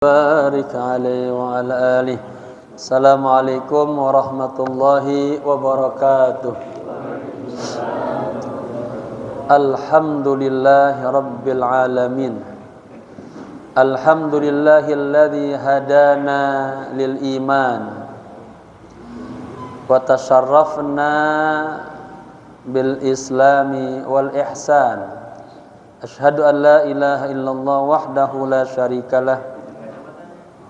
Barik alaihi wa ala alihi. Assalamualaikum warahmatullahi wabarakatuh. Alhamdulillahi rabbil alamin. Alhamdulillahilladzi hadana lil iman wa tasharrafna bil islami wal ihsan. Asyhadu an la ilaha illallah wahdahu la syarikalah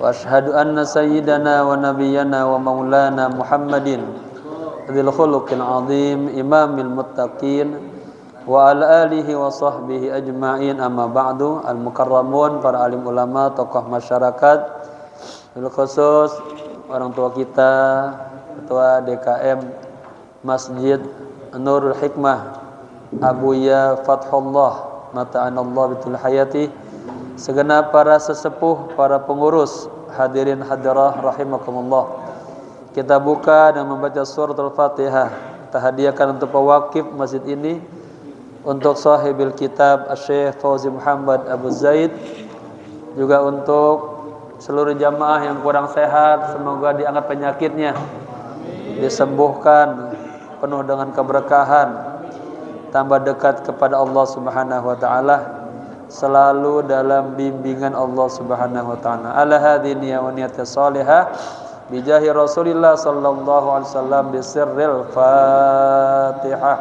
wa asyhadu anna sayyidana wa nabiyyana wa maulana Muhammadin dzil khuluqil azim imamil muttaqin wa ala alihi wa sahbihi ajma'in, amma ba'du. Al mukarramun, para alim ulama, tokoh masyarakat, bil khusus orang tua kita, ketua DKM Masjid Nurul Hikmah Abuya Fathullah mata'anallah bitul hayati, segenap para sesepuh, para pengurus, hadirin hadirah rahimakumullah. Kita buka dan membaca suratul Fatihah. Kita hadiahkan untuk pewakif masjid ini, untuk sahibil kitab Syekh Fauzi Muhammad Abu Zaid, juga untuk seluruh jamaah yang kurang sehat, semoga diangkat penyakitnya, disembuhkan, penuh dengan keberkahan, tambah dekat kepada Allah Subhanahu wa taala, selalu dalam bimbingan Allah Subhanahu wa taala. Ala hadhihi wa niyyati shalihah bi jahi Rasulillah sallallahu alaihi wasallam bi sirril Fatihah.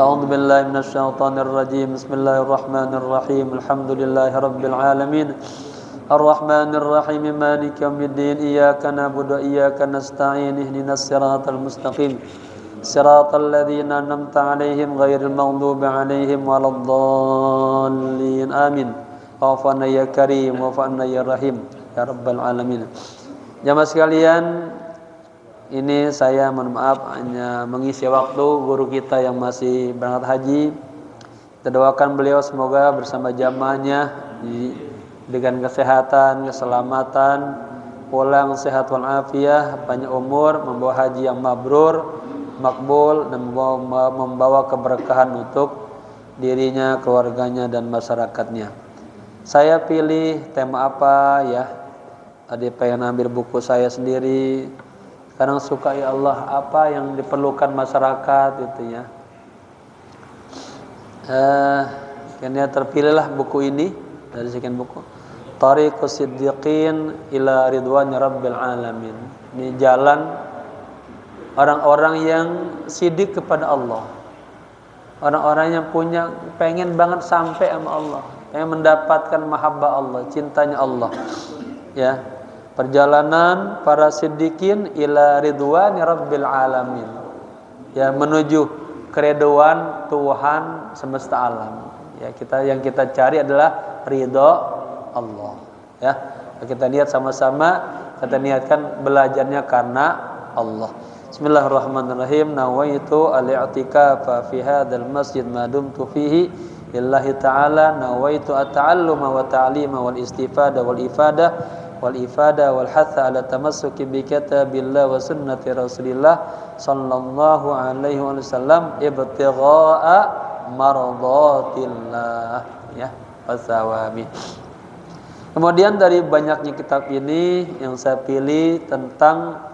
A'udzu billahi minasy syaithanir rajim. Bismillahirrahmanirrahim. Alhamdulillahirabbil alamin. Arrahmanir rahim. Maliki yaumiddin. Iyyaka na'budu wa iyyaka nasta'in. Ihdinas siratal mustaqim. Siratal ladzina an'amta 'alaihim ghairil maghdubi 'alaihim waladdallin. Amin. Wa'fana ya karim, wa'fana ya rahim, ya rabbal alamin. Jamaah sekalian, ini saya mohon maaf hanya mengisi waktu guru kita yang masih berangkat haji. Kita doakan beliau semoga bersama jamaahnya dengan kesehatan, keselamatan, pulang sehat walafiat, panjang umur, membawa haji yang mabrur, makbul, dan membawa keberkahan untuk dirinya, keluarganya, dan masyarakatnya. Saya pilih tema apa ya? Tadi pengen ambil buku saya sendiri. Kadang suka, ya Allah, apa yang diperlukan masyarakat itu ya. Akhirnya terpilihlah buku ini dari sekian buku. Tariqus Siddiqin ila Ridwan Rabbil Alamin. Ini jalan orang-orang yang sidik kepada Allah, orang-orang yang pengen banget sampai sama Allah, pengen mendapatkan mahabbah Allah, cintanya Allah. Ya, perjalanan para siddiqin ila ridwani rabbil alamin. Ya, menuju keridhaan Tuhan semesta alam. Ya, yang kita cari adalah ridha Allah. Ya, kita lihat sama-sama, kita niatkan belajarnya karena Allah. Bismillahirrahmanirrahim. Nawaitu al-i'tikafa fi hadzal masjid ma dumtu fihi lillahi ta'ala. Nawaitu at-ta'alluma wa ta'lima wal istifada wal ifada wal hatha ala tamassuki bi kitabillah wa sunnati Rasulillah sallallahu alaihi wasallam ibtigha'a mardatillah, ya, wasawabi. Kemudian dari banyaknya kitab ini yang saya pilih tentang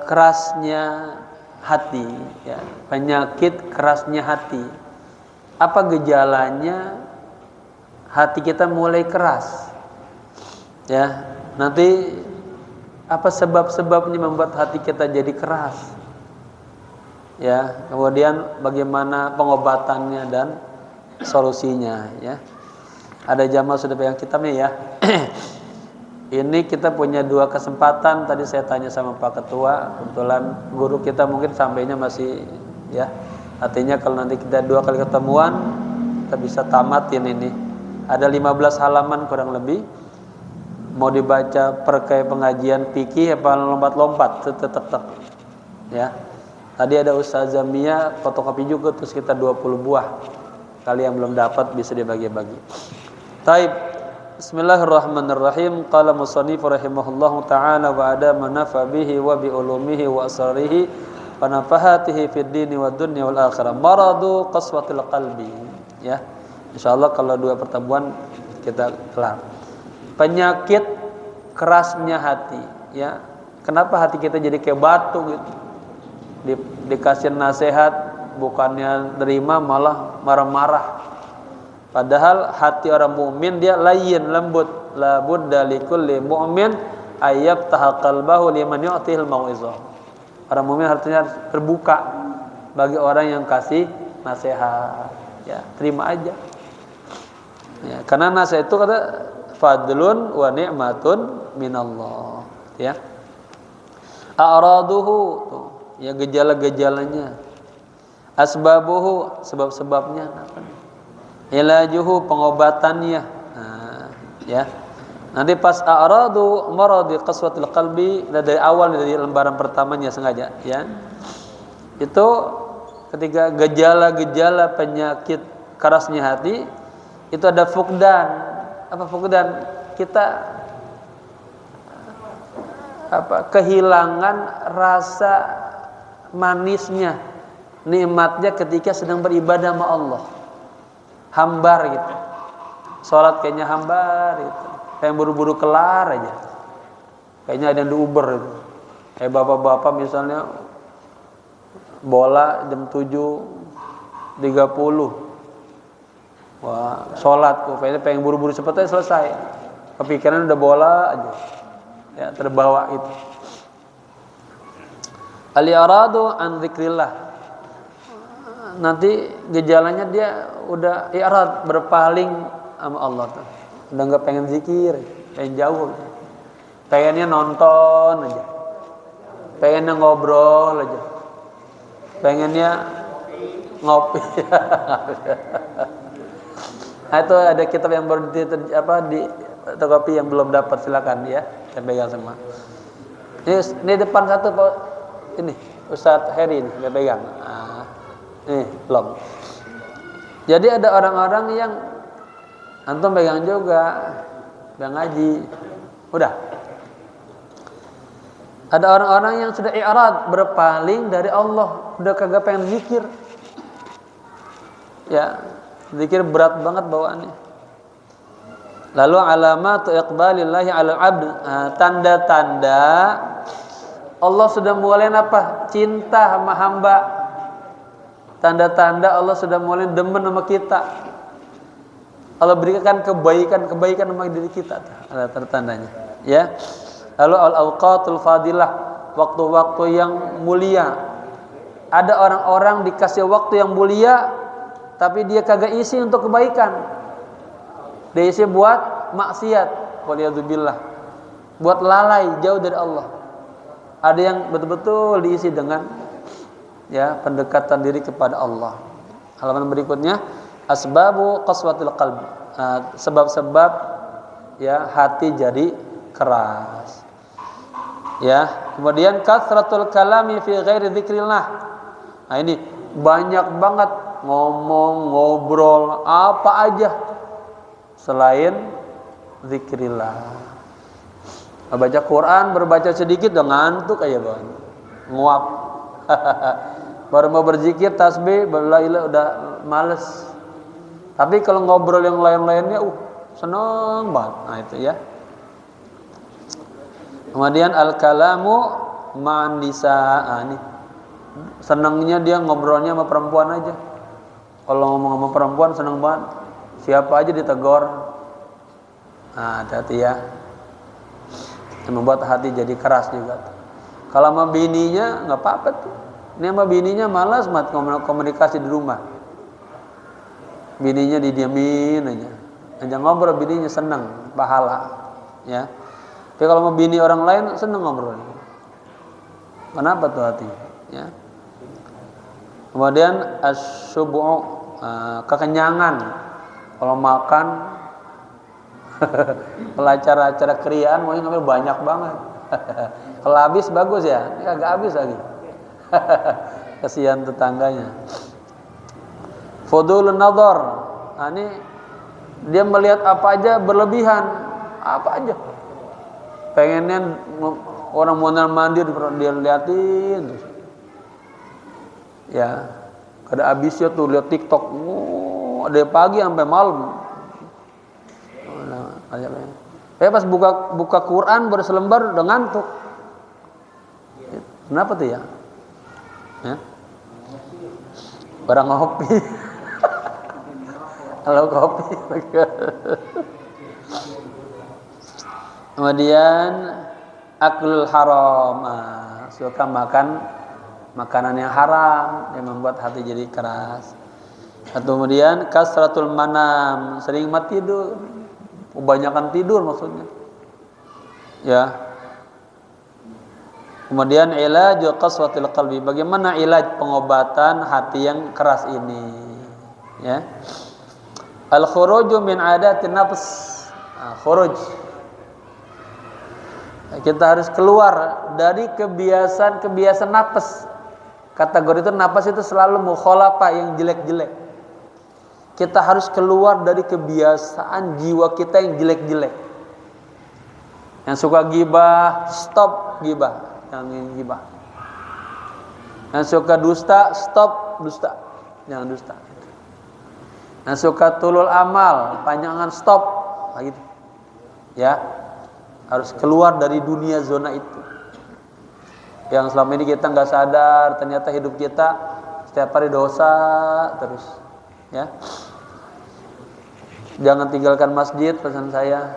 kerasnya hati, ya, penyakit kerasnya hati. Apa gejalanya hati kita mulai keras? Ya, nanti apa sebab-sebabnya membuat hati kita jadi keras? Ya, kemudian bagaimana pengobatannya dan solusinya, ya. Ada jamaah sudah pegang kitabnya ya. Ini kita punya dua kesempatan. Tadi saya tanya sama Pak Ketua, kebetulan guru kita mungkin sampainya masih, ya. Artinya kalau nanti kita 2 kali ketemuan, kita bisa tamatin ini. Ada 15 halaman kurang lebih. Mau dibaca per kayak pengajian fikih apa lompat-lompat, tetep. Ya. Tadi ada Ustazah Mia fotokopi juga, terus kita 20 buah. Kali yang belum dapat bisa dibagi-bagi. Taib. Bismillahirrahmanirrahim. Qala musannif rahimahullahu ta'ala wa adama nafa bihi wa bi ulumihi wa asrarihi wa nafahatihi fid dini wad dunya wal akhirah. Maradu qaswatil qalbi. Ya. Insyaallah kalau 2 pertemuan kita kelar. Penyakit kerasnya hati, ya. Kenapa hati kita jadi kayak batu gitu? Dikasih nasihat bukannya terima malah marah-marah. Padahal hati orang mukmin dia layyin, lembut. La budda likulli mu'min ayyab tahaqalbahu liman yu'tihil mau'izah. Orang mukmin artinya terbuka bagi orang yang kasih nasihat. Ya, terima aja. Ya, karena nasihat itu kata fadlun wa ni'matun minallah, ya. A'raduhu tuh, ya gejala-gejalanya. Asbabuhu, sebab-sebabnya apa? Ilajuhu, pengobatannya. Nah, ya. Nanti pas a'radu maradi qaswatil qalbi, dari awal dari lembaran pertamanya sengaja, ya. Itu ketika gejala-gejala penyakit kerasnya hati itu ada fukdan. Apa fukdan? Kita kehilangan rasa manisnya, nikmatnya ketika sedang beribadah sama Allah. Hambar gitu. Salat kayaknya hambar gitu. Kayak buru-buru kelar aja. Kayaknya ada yang di Uber itu. Kayak bapak-bapak misalnya bola jam 7.30. Wah, sholat tuh, pengen buru-buru cepet aja selesai. Kepikiran udah bola aja, ya terbawa itu. Al-i'radu an dzikrillah. Nanti gejalanya dia udah i'rad, berpaling sama Allah tuh. Udah nggak pengen zikir, pengen jauh, pengennya nonton aja, pengennya ngobrol aja, pengennya ngopi. Nah, itu ada kitab yang baru di Tokopi yang belum dapat, silakan ya, saya pegang semua. Ini depan satu Pak, ini Ustadz Heri ini saya pegang. Nah, ini belum. Jadi ada orang-orang yang antum pegang juga, pegang ngaji, udah. Ada orang-orang yang sudah i'rad, berpaling dari Allah, udah kagak pengen zikir. Ya, zikir berat banget bawaannya. Lalu alamatu iqbalillahi 'alal 'abd, tanda-tanda Allah sudah mulai apa? Cinta sama hamba. Tanda-tanda Allah sudah mulai demen sama kita. Allah berikan kebaikan sama diri kita. Ada tanda-tandanya, ya. Lalu al-awqatul fadilah, waktu-waktu yang mulia. Ada orang-orang dikasih waktu yang mulia tapi dia kagak isi untuk kebaikan. Dia isi buat maksiat, waliyadzubillah. Buat lalai jauh dari Allah. Ada yang betul-betul diisi dengan ya pendekatan diri kepada Allah. Halaman berikutnya, asbabu qaswatil qalbi. Sebab-sebab ya hati jadi keras. Ya, kemudian kasratul kalami fi ghairi dzikrillah. Nah, ini banyak banget ngomong, ngobrol apa aja selain zikrillah. Baca Quran, berbaca sedikit udah ngantuk aja bang, nguap. Baru mau berzikir, tasbih, berlailah udah males. Tapi kalau ngobrol yang lain-lainnya, seneng banget. Nah itu ya. Kemudian al-kalamu ma'an nisa. Ini senangnya dia ngobrolnya sama perempuan aja. Kalau ngomong sama perempuan seneng banget. Siapa aja ditegur. Nah, hati-hati ya. Yang membuat hati jadi keras juga. Kalau sama bininya nggak apa-apa tuh. Ini sama bininya malas banget komunikasi di rumah. Bininya didiamin aja. Aja ngobrol bininya seneng, pahala. Ya. Tapi kalau mau bini orang lain seneng ngobrol. Kenapa tuh hati? Ya. Kemudian asyubu', kekenyangan. Kalau makan, kalau acara-acara kriaan mau ngambil banyak banget. Kalau habis bagus ya, ini agak habis lagi. Kasihan tetangganya. Fudulun nadhar. Nah, ini dia melihat apa aja berlebihan, apa aja. Pengennya orang mondar mandir dia liatin terus. Ya, kada habisnya tuh lihat TikTok. Dari pagi sampai malam. Pas buka Quran baru selembar udah ngantuk. Kenapa tuh ya? Barang ngopi. Kalau kopi. Kemudian aklul haram, suka makan makanan yang haram yang membuat hati jadi keras. Atau kemudian kasratul manam, sering mati tidur, kebanyakan tidur maksudnya. Ya. Kemudian ilaju qaswatil qalbi, bagaimana ilaj pengobatan hati yang keras ini? Ya. Al khuruju min adatin nafs. Khuruj. Kita harus keluar dari kebiasaan nafas. Kategori itu nafas itu selalu mukhalafah yang jelek-jelek. Kita harus keluar dari kebiasaan jiwa kita yang jelek-jelek. Yang suka gibah, stop gibah. Jangan gibah. Yang suka dusta, stop dusta. Jangan dusta. Yang suka tulul amal, panjangan stop. Nah, gitu. Ya. Harus keluar dari dunia zona itu. Yang selama ini kita nggak sadar, ternyata hidup kita setiap hari dosa terus. Ya. Jangan tinggalkan masjid, pesan saya.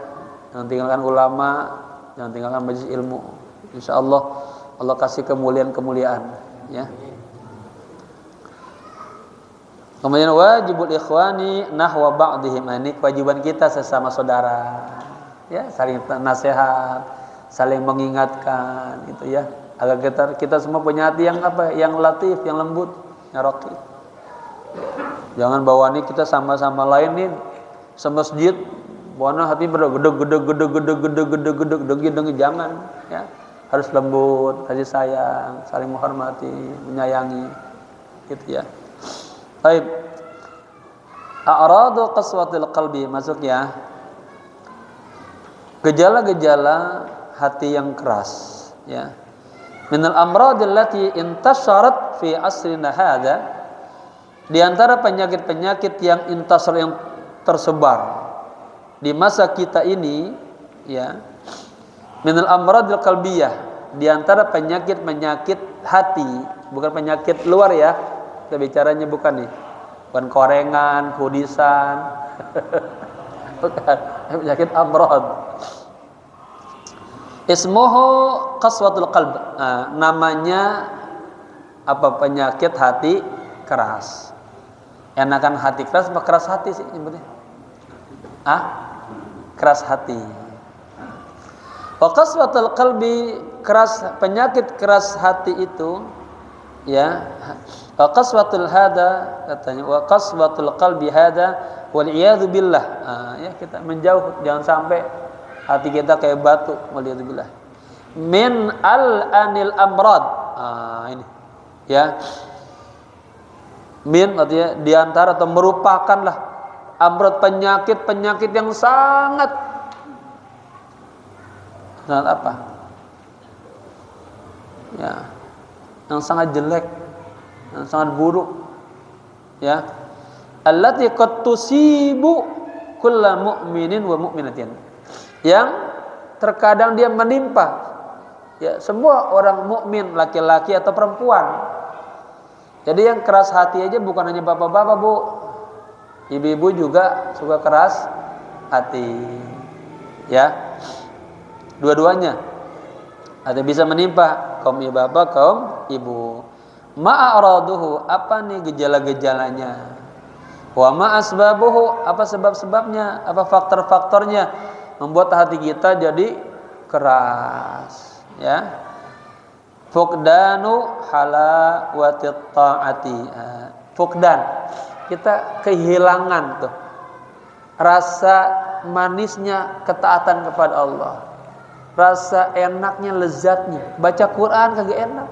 Jangan tinggalkan ulama, jangan tinggalkan majelis ilmu. Insyaallah Allah kasih kemuliaan, ya. Kemudian wajibul ikhwani nahwa ba'dihim, ini kewajiban kita sesama saudara. Ya, saling nasihat, saling mengingatkan gitu ya. Agar kita semua punya hati yang Yang latif, yang lembut, yang raqib. Jangan bawaan kita sama-sama lain nih semasjid, bawaan hati gedeg jangan ya. Harus lembut, kasih sayang, saling menghormati, menyayangi gitu ya. Baik. A'radu qaswatil qalbi, masuknya gejala-gejala hati yang keras ya. Minal amradil lati intasharat fi asrina hadza, di antara penyakit-penyakit yang intasar, yang tersebar di masa kita ini ya. Minal amradil qalbiyah, di antara penyakit-penyakit hati, bukan penyakit luar ya. Kita bicaranya bukan nih. Bukan korengan, kudisan. Bukan, penyakit amrad. Ismuhu qaswatul qalb. Namanya apa? Penyakit hati keras. Enakan hati keras apa keras hati sih nyebutnya? Keras hati. Wa qaswatul qalbi, keras, penyakit keras hati itu ya. Wa qaswatul hada, katanya wa qaswatul qalbi hada wal iyadu billah. Ya, kita menjauh, jangan sampai hati kita kayak batu, wal iyadu billah. Min al-anil amrad. Ini ya. Min artinya di antara atau merupakanlah amrad, penyakit yang sangat apa? Ya, yang sangat jelek, yang sangat buruk. Ya, allati qad tusibu kulla mu'minin wa mu'minatin, yang terkadang dia menimpa ya semua orang mukmin, laki-laki atau perempuan. Jadi yang keras hati aja bukan hanya bapak-bapak, Bu. Ibu-ibu juga suka keras hati. Ya. Dua-duanya ada bisa menimpa kaum ibu bapak, kaum ibu. Ma'araduhu, apa nih gejala-gejalanya? Wa ma'asbabuhu, apa sebab-sebabnya, apa faktor-faktornya membuat hati kita jadi keras, ya. Fuqdanu halawatit ta'ati. Fuqdan, kita kehilangan tuh rasa manisnya ketaatan kepada Allah. Rasa enaknya, lezatnya. Baca Quran kagak enak.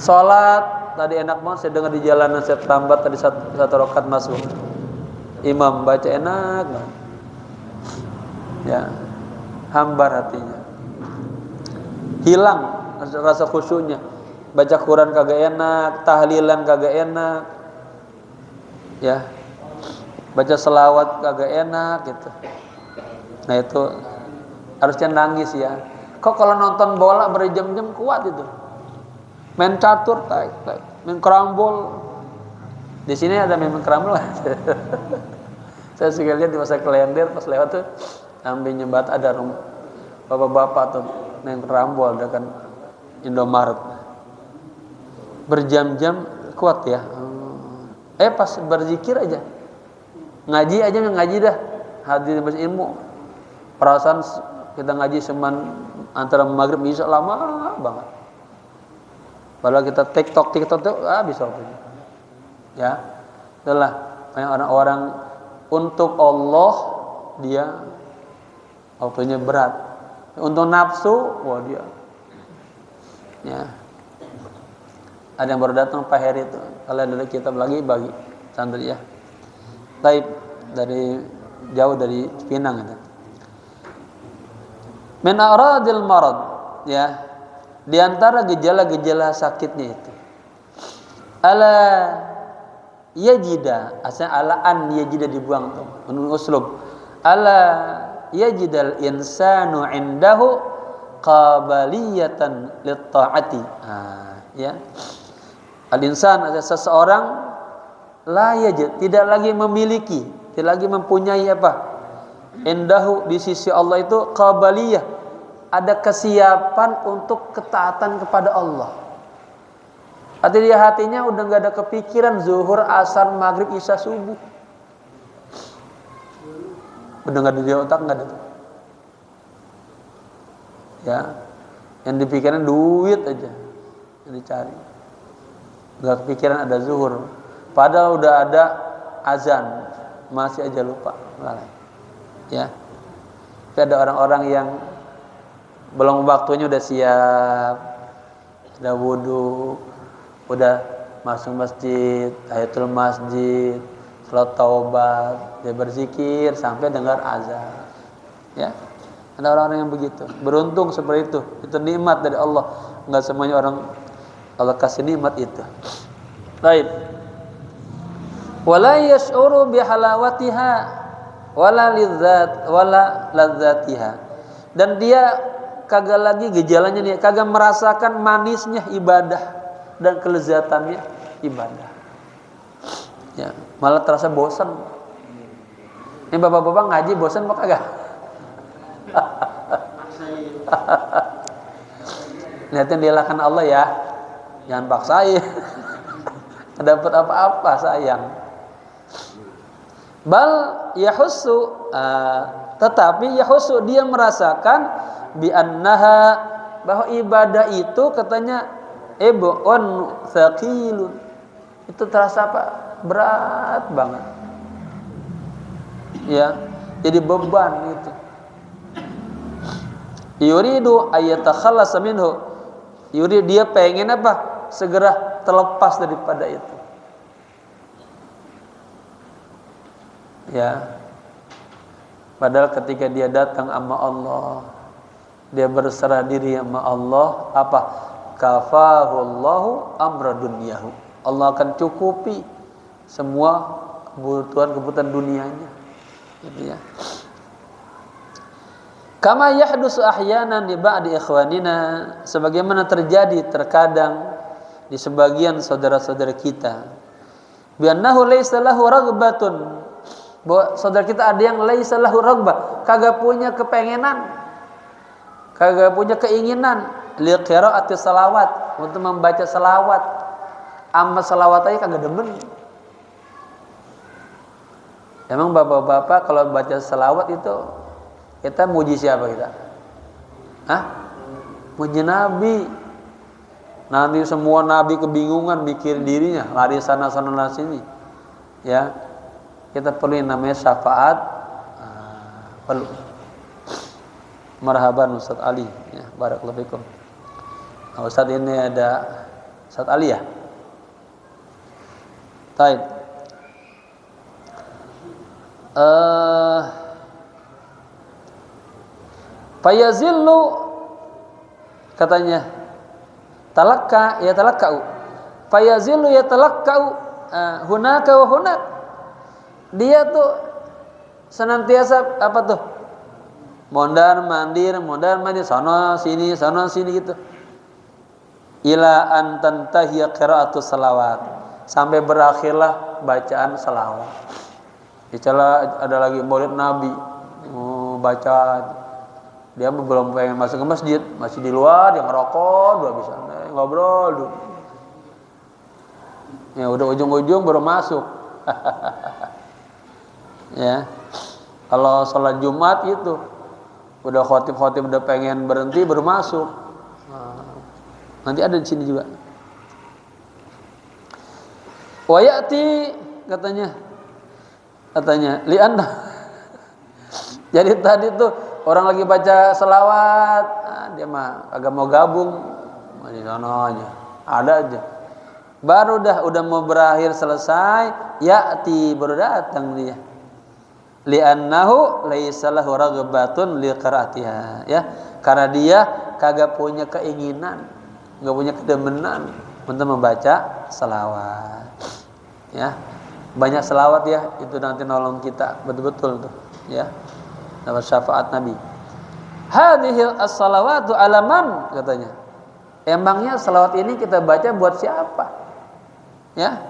Salat tadi enak banget, saya dengar di jalanan, saya terlambat tadi satu rakaat masuk. Imam baca enak banget. Ya. Hambar hatinya. Hilang rasa khusyuknya. Baca Quran kagak enak, tahlilan kagak enak. Ya. baca selawat kagak enak gitu. Nah itu harusnya nangis ya. Kok kalau nonton bola berjam-jam kuat itu. Main catur, main kerambol. Di sini ada main kerambol. Saya suka lihat di masa kalender pas lewat tuh sambil nyebat ada bapak-bapak tuh main kerambol dekat Indomaret. Berjam-jam kuat ya. Pas berzikir aja. Ngaji aja ngaji dah. Hadir ilmu. Perasaan kita ngaji cuman antara maghrib isya lama banget. Padahal kita TikTok tuh bisa waktunya. Ya. Itulah banyak orang-orang untuk Allah dia waktunya berat. Untuk nafsu, wah dia. Ya. Ada yang baru datang Pak Heri itu. Kalau ada kitab lagi bagi santri ya. Baik dari jauh dari Pinang itu. Min aradil marad ya. Di antara gejala-gejala sakitnya itu. Ala yajida, asalnya ala an yajida dibuang tuh. Menurut uslub. Ala yajidal insanu indahu qabaliyatan lit-ta'ati. Ya. Al-insan ada seseorang la yajid, tidak lagi memiliki, tidak lagi mempunyai apa? Indahu di sisi Allah itu qabaliyah, ada kesiapan untuk ketaatan kepada Allah. Artinya di hatinya udah nggak ada kepikiran zuhur, asar, maghrib, isya, subuh. Udah nggak ada di otak, nggak ada. Ya, yang dipikirin duit aja, yang dicari. Nggak kepikiran ada zuhur. Padahal udah ada azan, masih aja lupa, lalai. Ya, tapi ada orang-orang yang belum waktunya udah siap, udah wudu, udah masuk masjid, tahiyatul masjid, salat taubat, dia berzikir sampai dengar azan. Ya, ada orang-orang yang begitu. Beruntung seperti itu. Itu nikmat dari Allah. Enggak semuanya orang Allah kasih nikmat itu. Baik. Wala yash'uru bihalawatiha wala ladzatiha. Dan dia kagak lagi gejalanya nih, kagak merasakan manisnya ibadah dan kelezatannya ibadah. Ya, malah terasa bosan. Ini bapak-bapak ngaji bosan apa kagak? Lihatin dilakukan Allah ya. Jangan paksain. Dapat apa-apa sayang. Bal yahussu, tetapi yahussu dia merasakan bi annaha, bahwa ibadah itu katanya ibun thaqilun. Itu terasa apa? Berat banget. Ya, jadi beban itu. Yuridu ayatakhallasa minhu. Yurid dia pengen apa? Segera terlepas daripada itu. Ya. Padahal ketika dia datang sama Allah, dia berserah diri sama Allah, apa? Kafahullahu amra dunyahu. Allah akan cukupi semua kebutuhan dunianya. Gitu ya. Kama yahdusu ahyanan di ba'di ikhwanina, sebagaimana terjadi terkadang di sebagian saudara-saudara kita. Bi annahu laisa lahu raghbatun, bahwa saudara kita ada yang laisa lahu raghbah, kagak punya kepengenan, kagak punya keinginan li qiraati salawat, untuk membaca salawat. Amma salawat aja kagak demen. Emang bapak-bapak kalau baca salawat itu kita muji siapa kita? Muji Nabi. Nanti semua Nabi kebingungan mikir dirinya, lari sana sini. Ya, kita perlu yang namanya syafaat. Perlu. Marhaban Ustaz Ali. Ya, barakallahu fikum. Nah, Ustaz ini ada Ustaz Ali ya. Baik. Fayazillu katanya talakka ya talakkau, fayazillu ya talakkau hunaka wa hunak. dia tuh senantiasa apa tuh? Mondar mandir, sono sini gitu. Ila an tantahiya qiraatus salawat. Sampai berakhirlah bacaan salawat. Misalnya ada lagi maulid Nabi, baca, dia belum pengen masuk ke masjid, masih di luar, dia ngerokok, dua bisa ngobrol dulu. Ya udah ujung-ujung baru masuk. Ya, kalau sholat Jumat itu udah khotib udah pengen berhenti baru masuk. Nanti ada di sini juga. Wayati katanya li'anna. Jadi tadi tuh orang lagi baca selawat, dia mah agak mau gabung, di sononya ada aja. Baru udah mau berakhir selesai, ya'ti baru datang dia. Li'annahu laisa lahu ragbatun liqiraatiha, ya. Karena dia kagak punya keinginan, enggak punya kedemenan untuk membaca selawat. Ya. Banyak selawat ya, itu nanti nolong kita betul-betul tuh, ya. Dapat syafaat Nabi. Hadhil as-salawatu ala man katanya. Emangnya selawat ini kita baca buat siapa? Ya.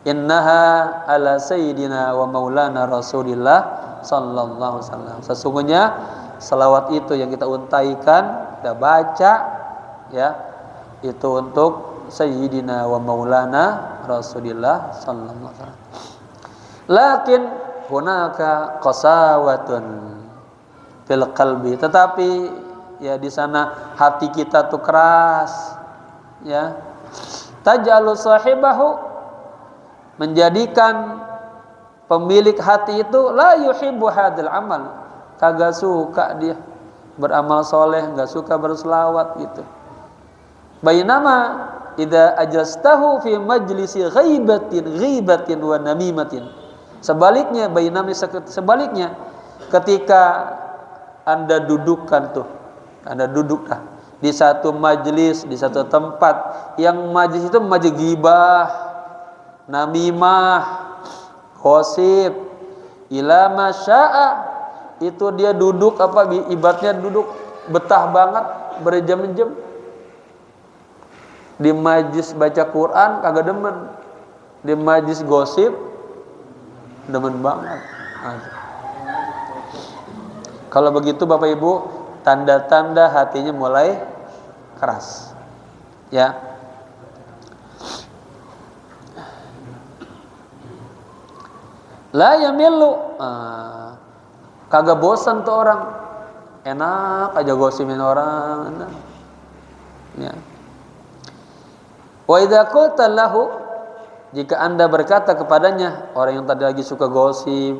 Innaha ala sayyidina wa maulana Rasulillah sallallahu alaihi wasallam. Sesungguhnya selawat itu yang kita untaikan, kita baca, ya, itu untuk sayyidina wa maulana Rasulillah sallallahu alaihi wasallam. Lakin hunaka qasawatun fil qalbi, tetapi ya di sana hati kita tuh keras, ya. Taj'alu sahibahu, menjadikan pemilik hati itu la yuhibbu hadal amal, kagak suka dia beramal soleh, enggak suka berselawat gitu. Bainama idza ajastahu fi majlisi ghibatin wa namimatin, sebaliknya ketika Anda dudukkan Anda duduklah di satu majlis, di satu tempat yang majlis itu majlis ghibah, namimah, gosip, ila masya'a, itu dia duduk ibaratnya duduk betah banget berjam-jam. Di majlis baca Quran kagak demen, di majlis gosip demen banget. Kalau begitu Bapak Ibu, tanda-tanda hatinya mulai keras, ya. La yamillu, kagak bosan tuh orang, enak aja gosipin orang, enak. Ya. Wa idza qulta lahu, jika Anda berkata kepadanya, orang yang tadi lagi suka gosip,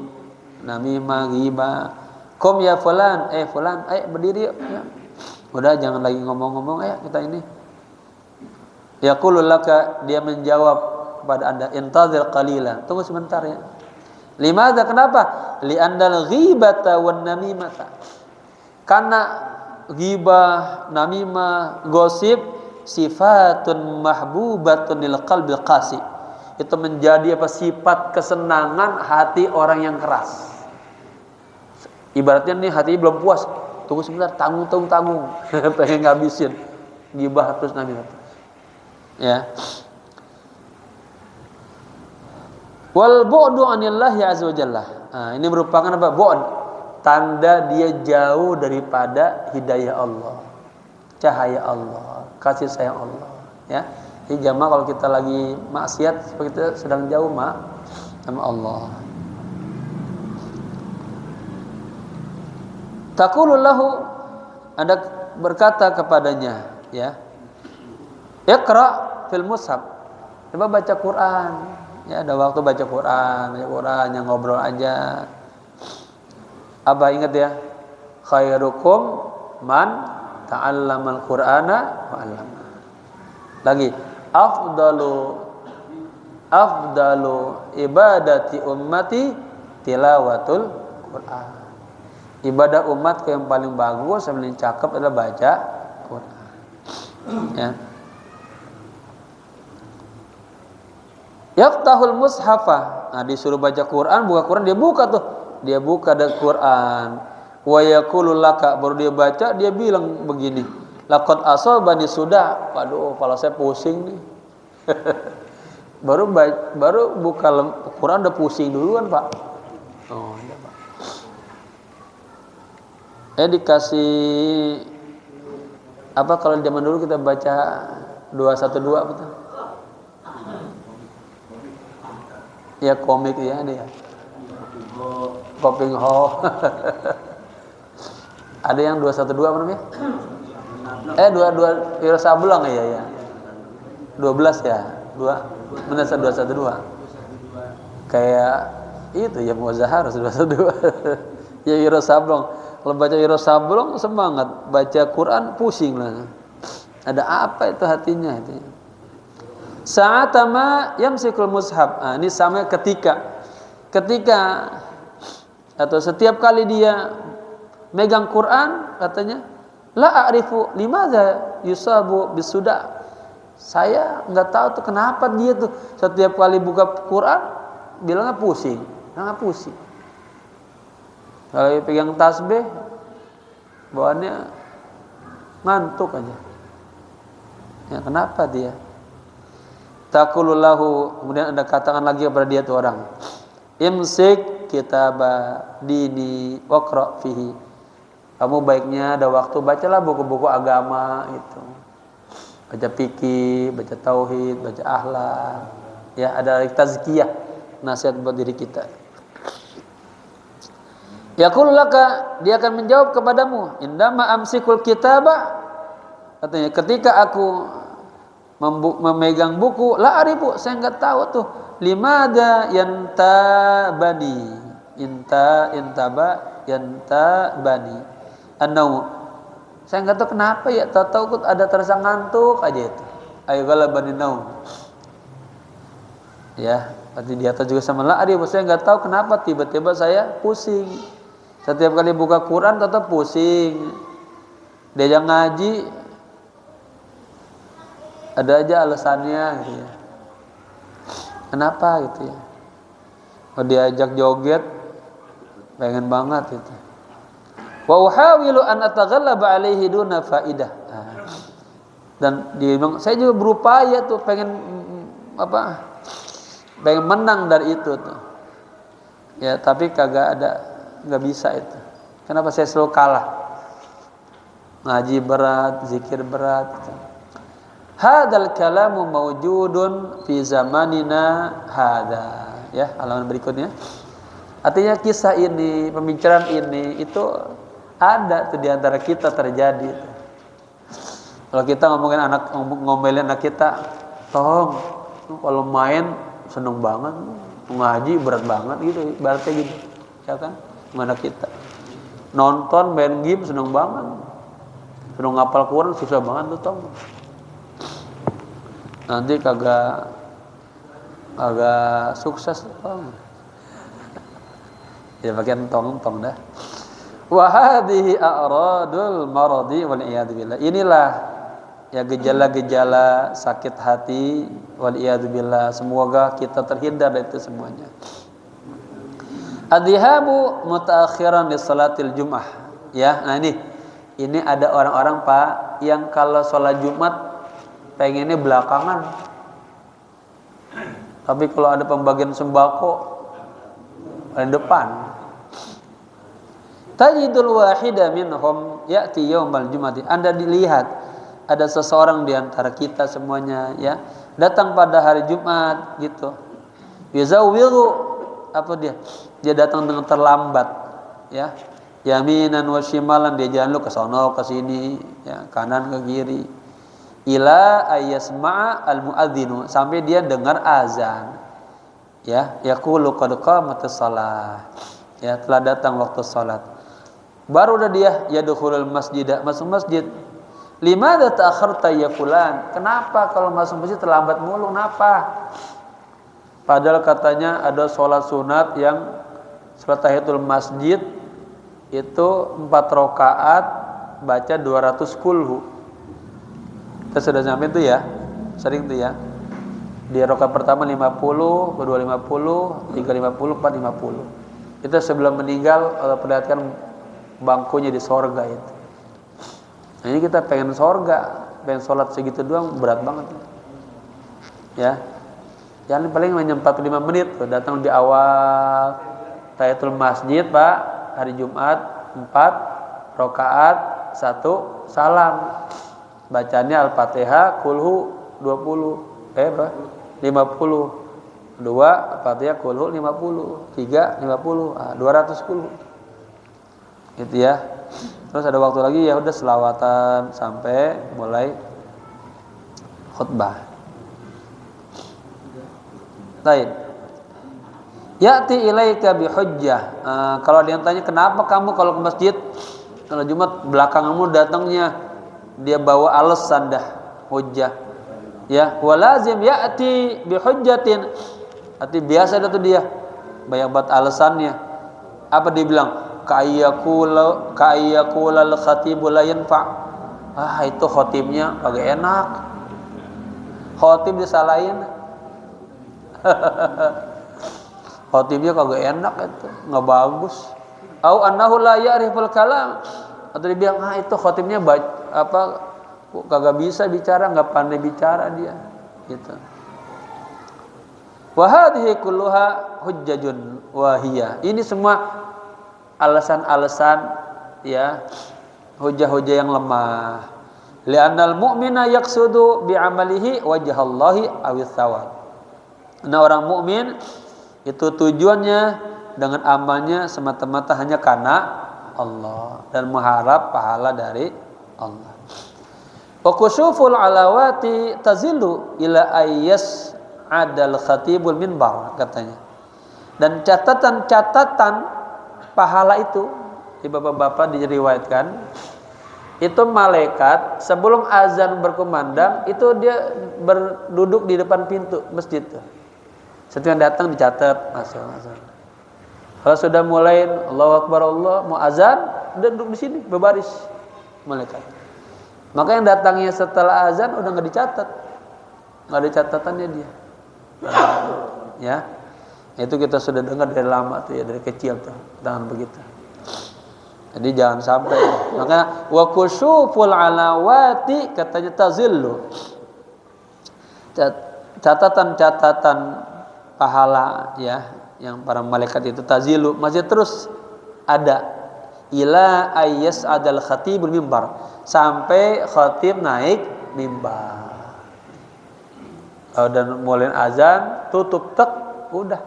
namimah, ghibah, qum ya fulan, fulan, ayo berdiri yuk. Ya. Udah jangan lagi ngomong-ngomong, ayo kita ini. Yaqulu laka, dia menjawab kepada Anda, intazir qalila, tunggu sebentar ya. Limadza, kenapa? Li'andal ghibata wan namimata. Karena ghibah, namimah, gosip sifatun mahbubatun lil qalbi qasi. Itu menjadi sifat kesenangan hati orang yang keras. Ibaratnya nih hatinya belum puas, tunggu sebentar, tanggung. Pengen ngabisin ghibah terus namimah. Ya. Wal bu'du anillahi azza wa jalla. Ini merupakan apa? Bu'd, tanda dia jauh daripada hidayah Allah, cahaya Allah, kasih sayang Allah, ya. Jadi jamaah kalau kita lagi maksiat, kita sedang jauh sama Allah. Taqulu lahu, Anda berkata kepadanya, ya. Iqra fil mushaf. Coba baca Quran. Ya, ada waktu baca Quran, yang ngobrol aja. Abah ingat ya, khairukum man ta'allamal Qur'ana wa 'allama. Lagi, afdalu ibadati ummati tilawatul Qur'an. Ibadah umatku yang paling bagus, yang paling cakep adalah baca Quran. Ya. Yaftahul mushafa, Nah, disuruh baca Quran, buka Quran, dia buka tuh. Dia buka dari Quran. Wa yaqulu laka, baru dia baca, dia bilang begini. Laqad asabani sudah. Waduh, kepala saya pusing nih. baru buka Quran udah pusing duluan, Pak. Oh, iya, Pak. Dikasih apa kalau zaman dulu kita baca 212 betul? Ya komik ya dia. Koping ho. Ada yang 212 apa namanya? 22 Wiro Sableng ya. 12 ya. 2 212. Kayak itu ya Muzaharah 212. Ya Wiro Sableng. Kalau baca Wiro Sableng semangat, baca Quran pusing lah. Ada apa itu hatinya itu? Sa'atama yamsikul mushaf. Nah, ini sama ketika atau setiap kali dia megang Quran katanya la a'rifu limadza yusabu bisuda. Saya enggak tahu tuh kenapa dia tuh setiap kali buka Quran bilangnya pusing. Kalau pegang tasbih bawaannya ngantuk aja. Ya kenapa dia? Taqulullahu, kemudian Anda katakan lagi kepada dia tuh orang. Imsik kitaba dini waqra fihi. Kamu baiknya ada waktu bacalah buku-buku agama itu. Baca fikih, baca tauhid, baca akhlak. Ya, ada tazkiyah, nasihat buat diri kita. Yaqul laka, dia akan menjawab kepadamu, indama amsikul kitaba, katanya ketika aku memegang buku, la arifu, saya enggak tahu tuh limada yantabani yantabani annau, saya enggak tahu kenapa ya, tahu ada terasa ngantuk aja itu. Ayo galabani naum. Ya, berarti di atas juga sama la arifu, saya enggak tahu kenapa tiba-tiba saya pusing. Setiap kali buka Quran tetap pusing. Dia ngaji ada aja alasannya gitu ya. Kenapa gitu ya? Kalau diajak joget pengen banget gitu. Wa uhawilu an ataghallaba alaihi duna faidah. Dan dia bilang saya juga berupaya tuh pengen menang dari itu tuh. Ya, tapi enggak bisa itu. Kenapa saya selalu kalah? Ngaji berat, zikir berat gitu. Hadzal kalamu mawjudun fi zamanina hadza. Ya, halaman berikutnya. Artinya kisah ini, pembicaraan ini itu ada tuh di antara kita terjadi. Kalau kita ngomelin anak kita, "Tong, kalau main seneng banget, ngaji berat banget," gitu, ibaratnya gitu. Ya kan? Mana kita. Nonton main game seneng banget. Seneng ngapal Quran susah banget tuh, Tong. Nanti kagak sukses Tong. Ya bagian tong dah. Wa hadhihi a'radul maradi wal iyad billah. Inilah ya gejala-gejala sakit hati wal iyad billah. Semoga kita terhindar dari itu semuanya. Adhihabu mutaakhiran li salatil Jumat. Ya, nah ini ada orang-orang Pak yang kalau sholat Jumat pengennya belakangan. Tapi kalau ada pembagian sembako paling depan. Tajidul wahida minhum ya'ti yaumal jumati. Anda dilihat ada seseorang di antara kita semuanya ya, datang pada hari Jumat gitu. Yazawwiru apa dia? Dia datang dengan terlambat ya. Yaminan wa shimalan, dia jalan lu ke sono ke sini ya, kanan ke kiri. Ila ayasma'a al-muadzinu, sampai dia dengar azan. Ya, yaqulu qad qamatis shalah. Ya, telah datang waktu salat. Baru udah dia yadkhulul masjid, masuk masjid. Limadza ta'akharta ya fulan? Kenapa kalau masuk masjid terlambat mulu? Kenapa? Padahal katanya ada sholat sunat yang sholat tahiyatul masjid itu 4 rakaat baca 200 kulhu. Kita sudah sampai itu ya, sering itu ya. Di rakaat pertama 50, kedua 50, tiga 50, 4 50. Itu sebelum meninggal, perlihatkan bangkunya di sorga itu. Nah, ini kita pengen sorga, pengen sholat segitu doang berat banget. Ya, jangan paling hanya 45 menit tuh, datang di awal tahiyatul masjid Pak, hari Jumat 4 rakaat 1 salam. Bacanya Al-Fatihah, Kulhu 20, 50. 2 Al-Fatihah, Kulhu 50, 3 50, 210. Gitu ya. Terus ada waktu lagi ya udah selawatan sampai mulai khutbah. Baik. Ya'ti ilaika bihujjah. Kalau dia tanya kenapa kamu kalau ke masjid kalau Jumat belakangmu datangnya dia bawa alasan dah hujjah. Ya, walazim ya'ti bihujjatin. Arti biasa dah tuh dia. Banyak banget alasannya. Apa dia bilang? Ka'ayyakula al-khatibu la yanfa'. Itu khotibnya agak enak. Khotib disalahin. Khotibnya kagak enak itu, enggak bagus. Au annahu la ya'riful kalam. Atau dia bilang, itu khotibnya kagak bisa bicara, enggak pandai bicara dia. Gitu. Wa hadhihi kulluha hujjajun wahiyah. Ini semua alasan-alasan ya, hujah-hujah yang lemah. Li'annal mu'mina yaqsudu bi'amalihi wajhallahi awis thawab. Nah, orang mukmin itu tujuannya dengan amalnya semata-mata hanya karena Allah dan mengharap pahala dari Allah. Wa kusuful alawati tazillu ila ayyas adal khatibul minbar katanya. Dan catatan pahala itu di bapak-bapak diriwayatkan itu malaikat sebelum azan berkumandang itu dia berduduk di depan pintu masjid tuh. Setiap yang datang dicatat masuk. Kalau sudah mulai Allahu Akbar Allah mau azan udah duduk di sini berbaris malaikat. Maka yang datangnya setelah azan udah nggak dicatat, nggak ada catatannya dia. Ya. Itu kita sudah dengar dari lama tuh ya, dari kecil tuh, jangan begitu. Jadi jangan sampai. Maka wa kusyuful alawati katanya tazillu. Catatan pahala ya, yang para malaikat itu tazillu masih terus ada ila ayyas adal khatibul mimbar sampai khatib naik mimbar. Dan mulai azan tutup tek udah.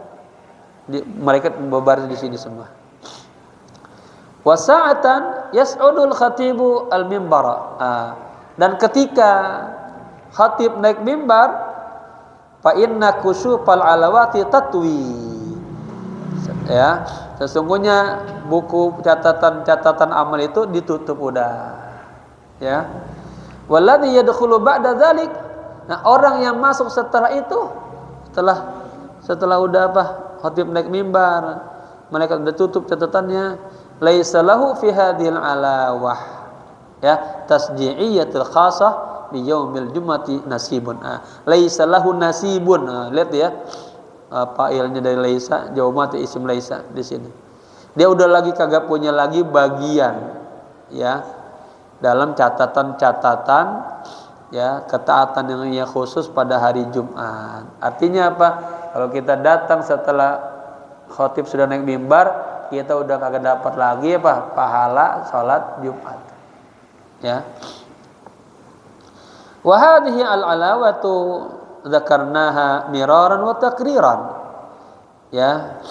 Malaikat berbaris di sini semua. Wasa'atan yas'udul khatibu al-mimbara. Dan ketika khatib naik mimbar, fa inna kusufal alawati tatwi. Ya, sesungguhnya buku catatan amal itu ditutup udah. Ya. Walladzi yadkhulu ba'da dzalik. Nah, orang yang masuk setelah itu, setelah udah khatib naik mimbar, malaikat udah tutup catatannya, laisa lahu fi hadhil alawah ya tasji'iyatul khasah bi yaumil jumati nasibun. Laisa lahu nasibun. Lihat ya, fa'ilnya dari laisa, jawabannya isim laisa di sini. Dia udah lagi kagak punya lagi bagian ya dalam catatan ya ketaatan yang khusus pada hari Jumat. Artinya apa? Kalau kita datang setelah khatib sudah naik mimbar, kita udah kagak dapat lagi pahala salat Jumat. Ya. Wa hadhihi al-alawatu dzakarnaha miraran wa takriran. Ya.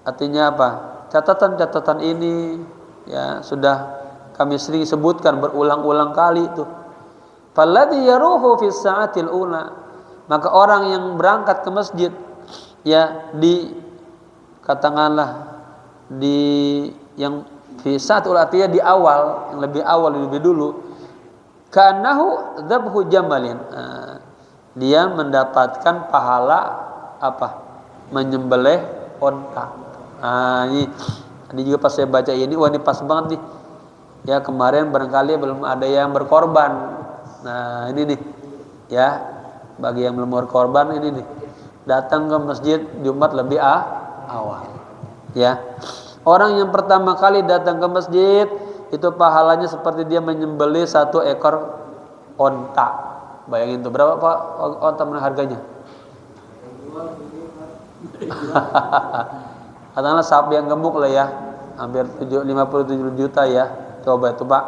Artinya apa? Catatan-catatan ini ya sudah kami sering sebutkan berulang-ulang kali itu. Falladhi yaruhu fi sa'atil ula. Maka orang yang berangkat ke masjid ya katakanlah yang fi sa'atul atiyah di awal, yang lebih awal lebih dulu, kanahu dzabhu jamalin. Dia mendapatkan pahala menyembelih onta. Ini juga pas saya baca ini, wah ini pas banget nih. Ya kemarin barangkali belum ada yang berkorban. Nah ini nih, ya bagi yang belum berkorban ini nih. datang ke masjid Jumat lebih awal. Ya. Orang yang pertama kali datang ke masjid itu pahalanya seperti dia menyembelih 1 ekor onta. Bayangin tuh berapa Pak onta harganya? Katakanlah sapi yang gemuk lah ya, hampir 57 juta ya. Coba itu Pak,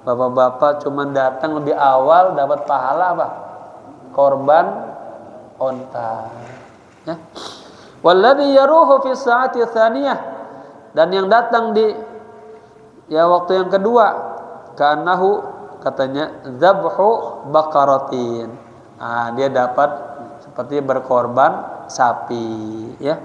bapak-bapak cuma datang lebih awal dapat pahala apa? Korban onta. Ya. Walladzi yaruhu fi sa'ati tsaniyah, dan yang datang di waktu yang kedua, kanahu katanya dzabhu baqaratin. Dia dapat seperti berkorban sapi, ya.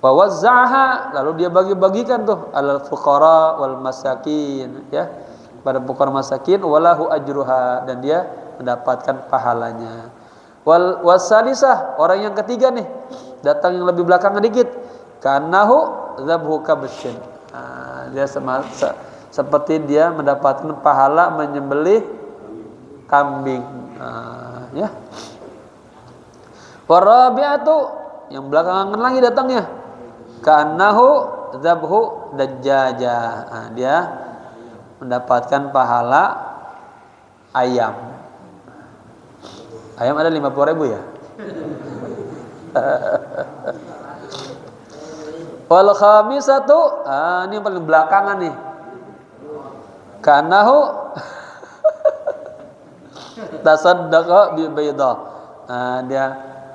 Wa wazza'aha, lalu dia bagi-bagikan tuh alal fuqara wal masakin, ya, pada fuqara masakin, walahu ajruha, dan dia mendapatkan pahalanya. Wal wasalisah, orang yang ketiga nih, datang yang lebih belakangan dikit, kanahu dzabhu kabshin. Dia seperti dia mendapatkan pahala menyembelih kambing, ya. Warabi'atu, yang belakangan lagi datangnya, kanahu dzabhu dajjaja. Dia mendapatkan pahala ayam. Ayam ada 50.000 ya. Wal khamisatu, ini yang paling belakangan nih, kanahu tasaddaqa bi baydah. Dia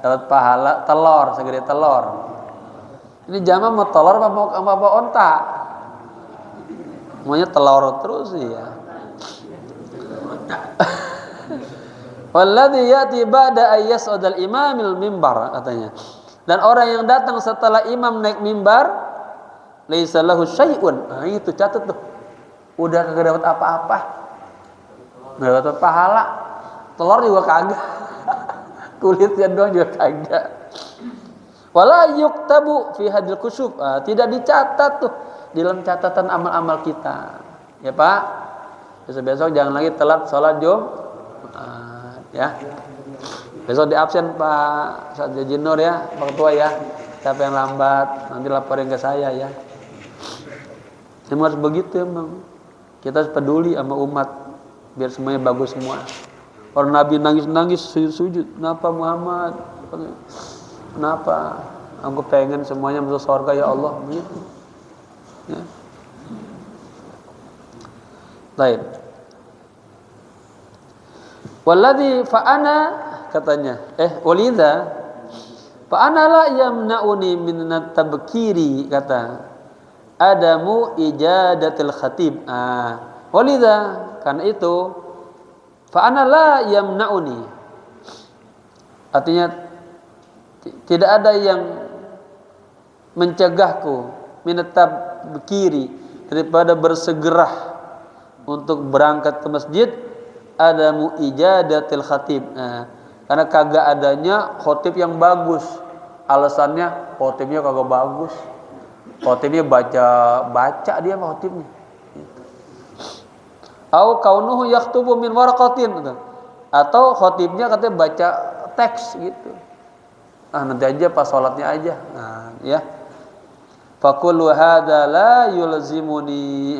dapat pahala telur, segede telur. Ini jamaah mau telur apa onta? Maunya telur terus ya. Walladzi ya'ti ba'da ayyas'udal imamil mimbar, katanya. Dan orang yang datang setelah imam naik mimbar, laisa lahu syai'un. Itu catat tuh. Udah kagak dapat apa-apa. Enggak dapat pahala. Telur juga kagak. Kulitnya doang juga kagak. Wala yuktabu fi hadil kusyuf. Tidak dicatat tuh di dalam catatan amal-amal kita. Ya Pak. Besok-besok jangan lagi telat sholat Jumat, ya. Besok di absen Pak Satya Nur ya, Pak Ketua ya. Siapa yang lambat nanti laporin ke saya ya. Emang harus begitu emang. Kita harus peduli sama umat biar semuanya bagus semua. Orang Nabi nangis-nangis sujud. Kenapa Muhammad? Kenapa? Aku pengen semuanya masuk surga ya Allah. Begitu. Ya. Baik. Walladzi fa'ana, katanya. Walidha fa'ana la yamna'uni min at-tabkiri, kata. Adamu ijadatil khatib. Walidha, karena itu fa'ana la yamna'uni. Artinya tidak ada yang mencegahku min at-tabkiri, daripada bersegera untuk berangkat ke masjid. Adamu ijadatil khatib. Karena kagak adanya khotib yang bagus. Alasannya khotibnya kagak bagus. Khotibnya baca dia mah khotibnya. Au kaunuhu yaktubu min waraqatin. Atau khotibnya katanya baca teks gitu. Nanti aja pas sholatnya aja. Ya. Faqulu hadza la yulzimuni.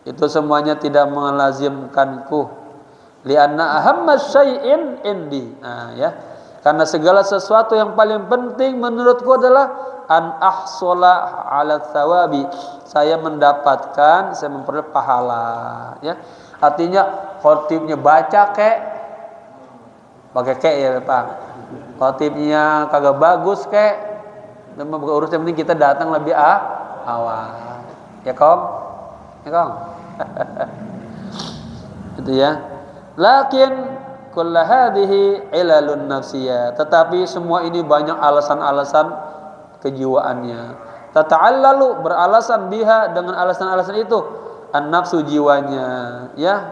Itu semuanya tidak melazimkanku. Lianna ahammas syai'in indi. Ya. Karena segala sesuatu yang paling penting menurutku adalah an ahsola ala thawabi. Saya memperoleh pahala, ya. Artinya khotibnya baca pakai ya Pak. Khotibnya kagak bagus urusnya, penting kita datang lebih awal. Ya Kong? Ya Kong? Itu ya. Lakin kullu hadhihi ilalun nafsiyah. Tetapi semua ini banyak alasan-alasan kejiwaannya. Tata'allalu, beralasan biha, dengan alasan-alasan itu, an-nafsu, jiwanya, ya.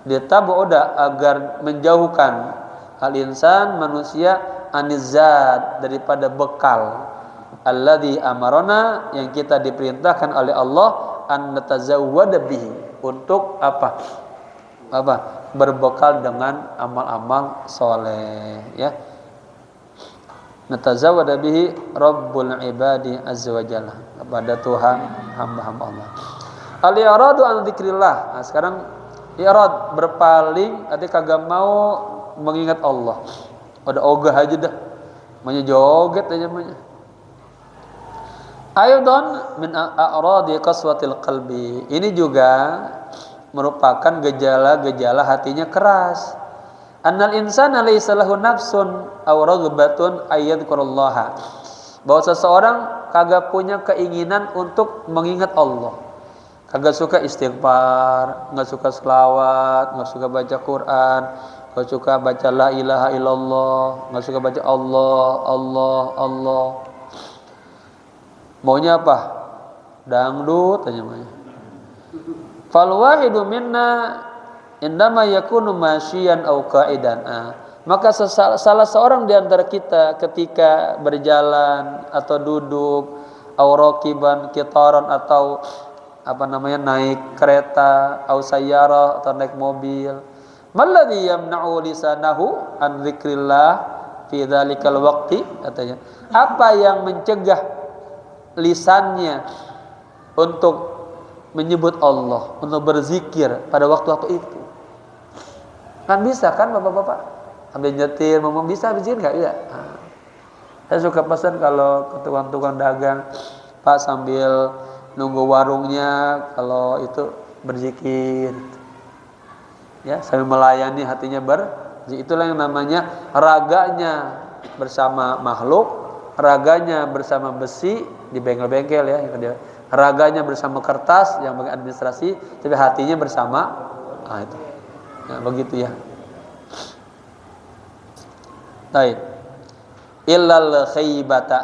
Litabu'da, agar menjauhkan al-insan, manusia, anizad, daripada bekal alladzi amarona, yang kita diperintahkan oleh Allah an natazawwada bihi, untuk apa? berbekal dengan amal-amal soleh, ya. Natazawwada bihi Rabbul ibadi azza wa jalla, kepada Tuhan hamba-hamba Allah. Al-i'radu an dzikrillah. Nah, sekarang i'rad, berpaling, artinya kagak mau mengingat Allah. Udah ogah aja dah. Maunya joget aja maunya. Aidan min a'radi qaswatil qalbi. Ini juga merupakan gejala-gejala hatinya keras. Annal insana laysa lahu nafsun aw raghbatun ayyadhkurallaha. Bahwa seseorang kagak punya keinginan untuk mengingat Allah. Kagak suka istighfar, enggak suka selawat, enggak suka baca Quran, enggak suka baca la ilaha illallah, enggak suka baca Allah, Allah, Allah. Maunya apa? Dangdut aja maunya. Fal wahidu minna indama yakunu masyian aw qa'idan. Maka salah seorang di antara kita ketika berjalan atau duduk, aw raqiban qitaran, atau naik kereta, aw sayyarah, atau naik mobil, malladhi yamna'u lisanahu an dzikrillah fi dzalikal waqti, katanya. Apa yang mencegah lisannya untuk menyebut Allah, untuk berzikir pada waktu-waktu itu? Kan bisa kan bapak-bapak sambil nyetir ngomong, bisa berzikir nggak? Iya. Saya suka pesan kalau ke tukang-tukang dagang, Pak, sambil nunggu warungnya, kalau itu berzikir, ya, sambil melayani hatinya berzikir. Itulah yang namanya raganya bersama makhluk, raganya bersama besi di bengkel-bengkel, ya, raganya bersama kertas yang bagi administrasi, tapi hatinya bersama itu. Ya, begitu ya. Baik. Illal khaybata,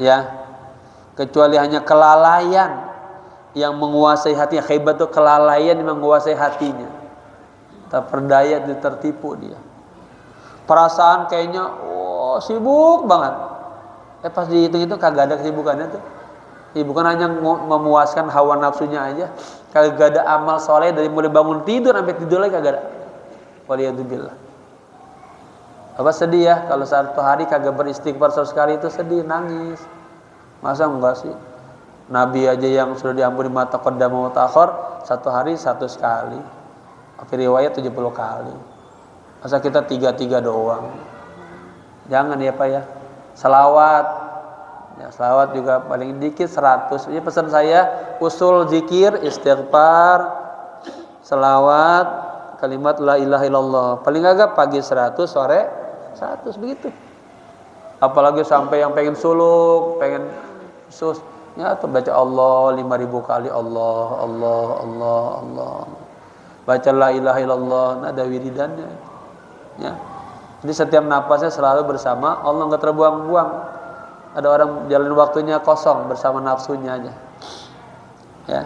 ya. Kecuali hanya kelalaian yang menguasai hatinya. Khaybat itu kelalaian yang menguasai hatinya. Tak berdaya, tertipu dia. Perasaan kayaknya sibuk banget. Pas dihitung itu kagak ada kesibukannya tuh. Bukan hanya memuaskan hawa nafsunya aja, kagak ada amal soleh dari mulai bangun tidur sampai tidur lagi kagak ada. Waliyadzubillah. Apa sedih ya kalau satu hari kagak beristighfar 100 kali, itu sedih, nangis. Masa enggak sih? Nabi aja yang sudah diampuni ma taqaddama wa ta'akhir, satu hari 100 kali. Tapi riwayat 70 kali. Masa kita 3 doang? Jangan ya Pak ya. Selawat. Ya, selawat juga paling dikit 100. Ini pesan saya, usul zikir, istighfar, selawat, kalimat la ilaha illallah. Paling agak pagi 100, sore 100, begitu. Apalagi sampai yang pengen suluk, pengen sus, ya, atau baca Allah 5.000 kali, Allah, Allah, Allah, Allah. Baca la ilaha illallah, ada wiridannya. Ya. Jadi setiap napasnya selalu bersama Allah, enggak terbuang-buang. Ada orang jalan waktunya kosong bersama nafsunya aja. Ya.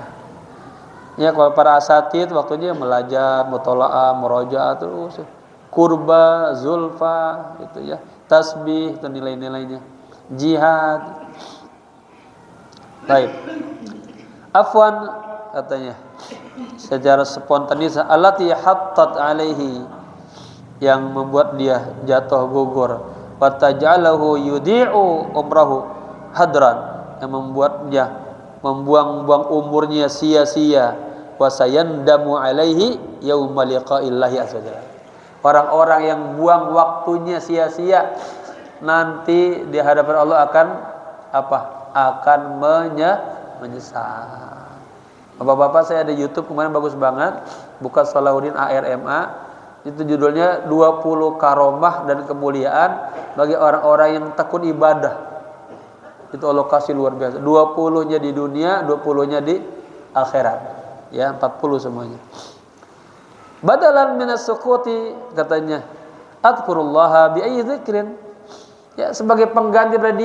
Ya, kalau para asatid waktunya belajar, mutola'ah, murojaah terus. Kurba, zulfa, gitu ya. Tasbih dan nilai-nilainya. Jihad. Baik. Afwan, katanya. Secara spontanis, allati hattat alaihi, yang membuat dia jatuh gugur. Fataj'alahu yudhi'u umrahu hadran, yang membuat dia membuang-buang umurnya sia-sia. Wa sayandamu alaihi yauma liqa'illahi azza wajalla. Orang-orang yang buang waktunya sia-sia nanti di hadapan Allah akan akan menyesal. Bapak-bapak, saya ada YouTube kemarin bagus banget, buka Salahuddin ARMA. Itu judulnya 20 karomah dan kemuliaan bagi orang-orang yang tekun ibadah. Itu alokasi luar biasa. 20-nya di dunia, 20-nya di akhirat. Ya, 40 semuanya. Badalan minas sukuti, katanya, adzurullaha bi ayyi dzikrin. Ya, sebagai pengganti daripada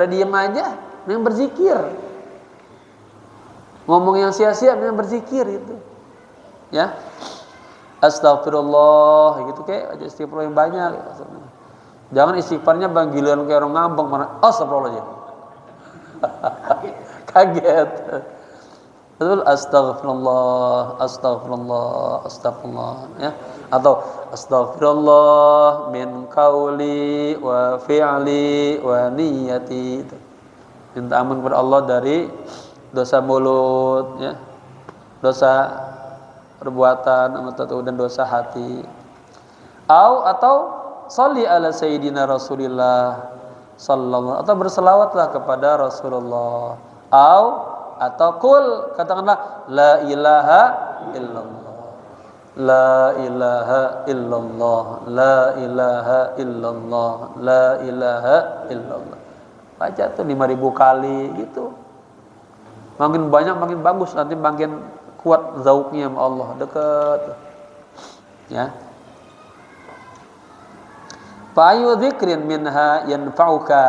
diam aja, yang berzikir. Ngomong yang sia-sia, yang berzikir itu. Ya. Astagfirullah, gitu, kayak aja istighfar yang banyak. Jangan istighfarnya panggilan kayak orang ngambang, mana astagfirullah aja. Kaget. Betul, astaghfirullah, astaghfirullah, astaghfirullah, ya. Atau astaghfirullah min qauli wa fi'li wa niyati. Minta ampun kepada Allah dari dosa mulut, ya. Dosa perbuatan dan dosa hati. Atau sholli ala sayyidina Rasulillah sallallahu, atau berselawatlah kepada Rasulullah. Atau kul, katakanlah la ilaha illallah, la ilaha illallah, la ilaha illallah, la ilaha illallah. Baca tuh 5.000 kali gitu. Makin banyak makin bagus, nanti makin kuat zauknya sama Allah, dekat. Ya. Fa ayu dzikrin minha yanfa'uka.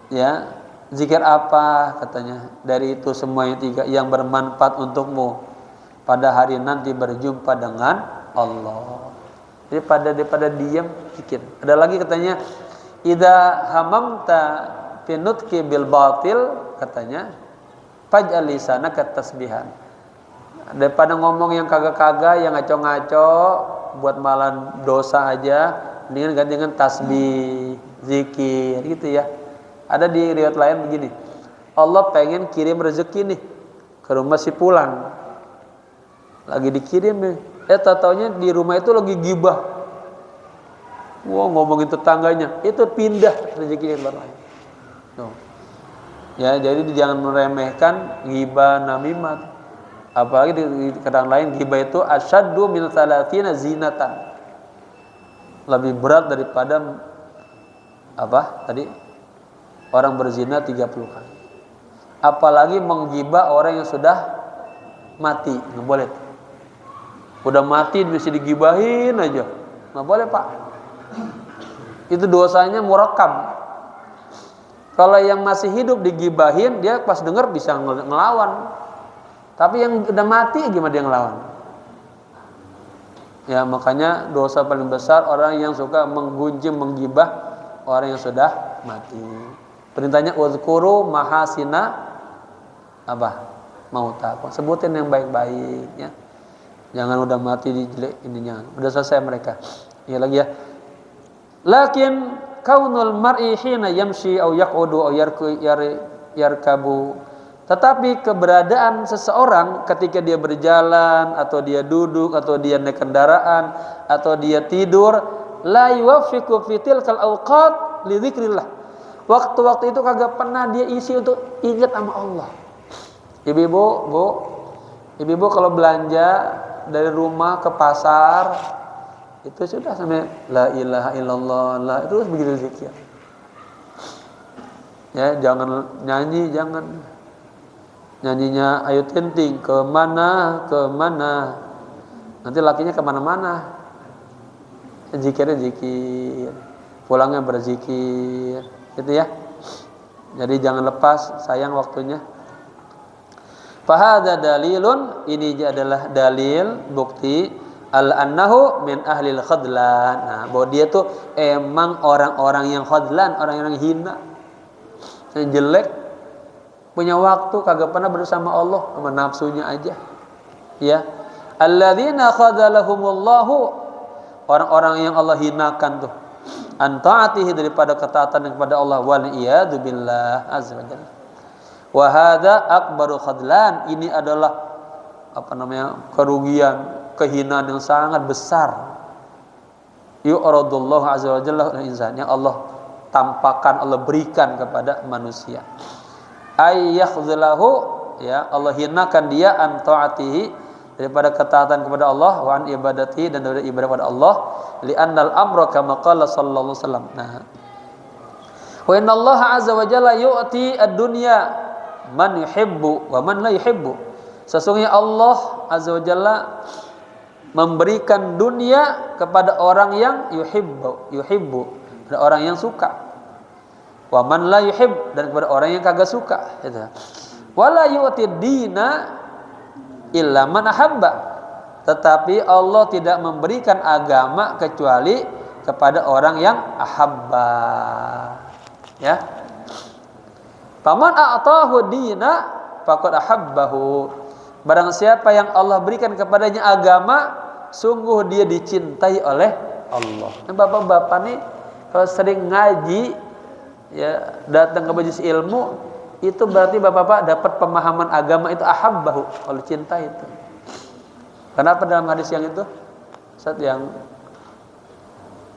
Ya. Zikir apa katanya dari itu semua yang tiga yang bermanfaat untukmu pada hari nanti berjumpa dengan Allah. Jadi daripada diam zikir. Ada lagi katanya idza hamamta fi nutqi bil batil, katanya faj'al lisanaka tasbihan. Daripada ngomong yang kagak-kagak, yang ngaco-ngaco buat malah dosa aja, mendingan ganti dengan tasbih, zikir gitu ya. Ada di riwayat lain begini, Allah pengen kirim rezeki nih ke rumah si Pulang, lagi dikirim nih, taunya di rumah itu lagi gibah, ngomongin tetangganya, itu pindah rezeki yang lain. Ya, jadi jangan meremehkan gibah namimah, apalagi di keterangan lain gibah itu asyaddu min 30 zinatan, lebih berat daripada apa tadi? Orang berzina 30 kali. Apalagi menggibah orang yang sudah mati, nggak boleh. Udah mati masih digibahin aja, nggak boleh pak. Itu dosanya murakab. Kalau yang masih hidup digibahin, dia pas dengar bisa ngelawan. Tapi yang udah mati gimana dia ngelawan? Ya makanya dosa paling besar orang yang suka menggunjing, menggibah orang yang sudah mati. Perintahnya uzkuru mahasina apa? Mautakum. Sebutin yang baik-baik ya. Jangan udah mati dijelek ininya. Udah selesai mereka. Ya lagi ya. Lakin kaunul mar'i hina yamshi au yaq'udu au yarkabu. Tetapi keberadaan seseorang ketika dia berjalan atau dia duduk atau dia naik kendaraan atau dia tidur, la yuwaffiqu fi tilkal awqat li dzikrillah. Waktu-waktu itu kagak pernah dia isi untuk ingat sama Allah. Ibu-ibu kalau belanja dari rumah ke pasar itu sudah sampai la ilaha illallah, la itu begitu zikir. Ya, jangan nyanyi, jangan nyanyinya ayu tinting kemana, nanti lakinya kemana-mana. Zikirnya zikir, pulangnya berzikir. Gitu ya. Jadi jangan lepas, sayang waktunya. Fahadha dalilun, ini adalah dalil bukti al-annahu min ahlil khadlan. Nah, bahwa dia tuh emang orang-orang yang khadlan, orang-orang yang hina, yang jelek, punya waktu kagak pernah bersama Allah, sama nafsunya aja. Ya. Alladzina khadalahumullahu, orang-orang yang Allah hinakan tuh. Antaatihi, daripada ketaatan kepada Allah, wal iyadu billah azza wajalla. Wa hadza akbaru khadlan, ini adalah kerugian, kehinaan yang sangat besar. Yu'radullahu azza wajalla al-insan, yang Allah tampakkan, Allah berikan kepada manusia. Ay yakhzilahu, ya Allah hinakan dia antaatihi, daripada ketaatan kepada Allah, wa an ibadati, dan dari ibadah kepada Allah, li'annal amra kama qala sallallahu alaihi wasallam. Nah, wa inna Allah azza wa jalla yu'ti ad-dunya man yuhibbu wa man la yuhibbu. Sesungguhnya Allah azza wa jalla memberikan dunia kepada orang yang yuhibbu, kepada orang yang suka. Wa man la yuhib, dan kepada orang yang kagak suka, gitu. Wala yu'ti ad-dina illa man ahabba, tetapi Allah tidak memberikan agama kecuali kepada orang yang ahabba. Ya. Faman a'tahu dina faqad ahabbahu. Barang siapa yang Allah berikan kepadanya agama, sungguh dia dicintai oleh Allah. Nah, bapak-bapak nih kalau sering ngaji, ya datang ke majelis ilmu, itu berarti bapak-bapak dapat pemahaman agama itu ahabbahu, Allah cinta itu. Kenapa dalam hadis yang itu? Saat yang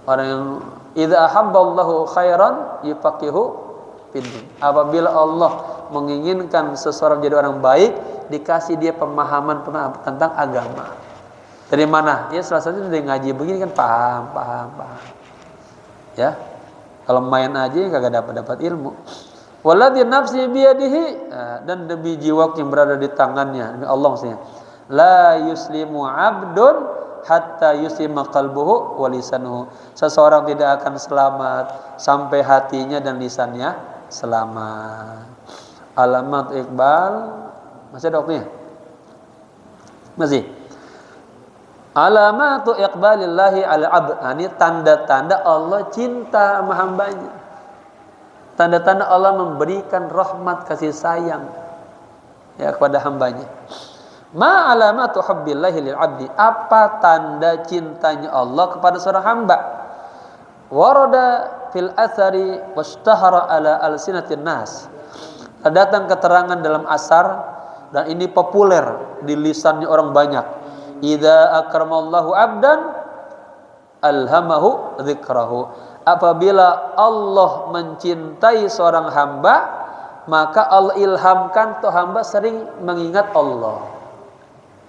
orang yang idza ahabballahu khairan yufaqihu fiddin. Apabila Allah menginginkan seseorang jadi orang baik, dikasih dia pemahaman tentang agama. Dari mana? Ya salah satunya dari ngaji begini kan paham. Ya. Kalau main aja kagak dapat ilmu. Walladzi nafsi biyadihi, dan demi jiwa yang berada di tangannya, demi Allah maksudnya. La yuslimu 'abdun hatta yuslima qalbuhu wa lisanuhu. Seseorang tidak akan selamat sampai hatinya dan lisannya selamat. Alamat Iqbal, masih ada waktunya? Masih. Alamatu iqbalillahi ala 'abd. Ini tanda-tanda Allah cinta sama hambanya. Tanda-tanda Allah memberikan rahmat kasih sayang ya kepada hambanya. Ma alamatu hubbillahi lil 'abdi. Apa tanda cintanya Allah kepada seorang hamba? Warada fil athari washtahara ala alsinatin nas. Datang keterangan dalam asar dan ini populer di lisannya orang banyak. Idza akramallahu 'abdan alhamahu dzikrahu. Apabila Allah mencintai seorang hamba, maka Allah ilhamkan tuh hamba sering mengingat Allah.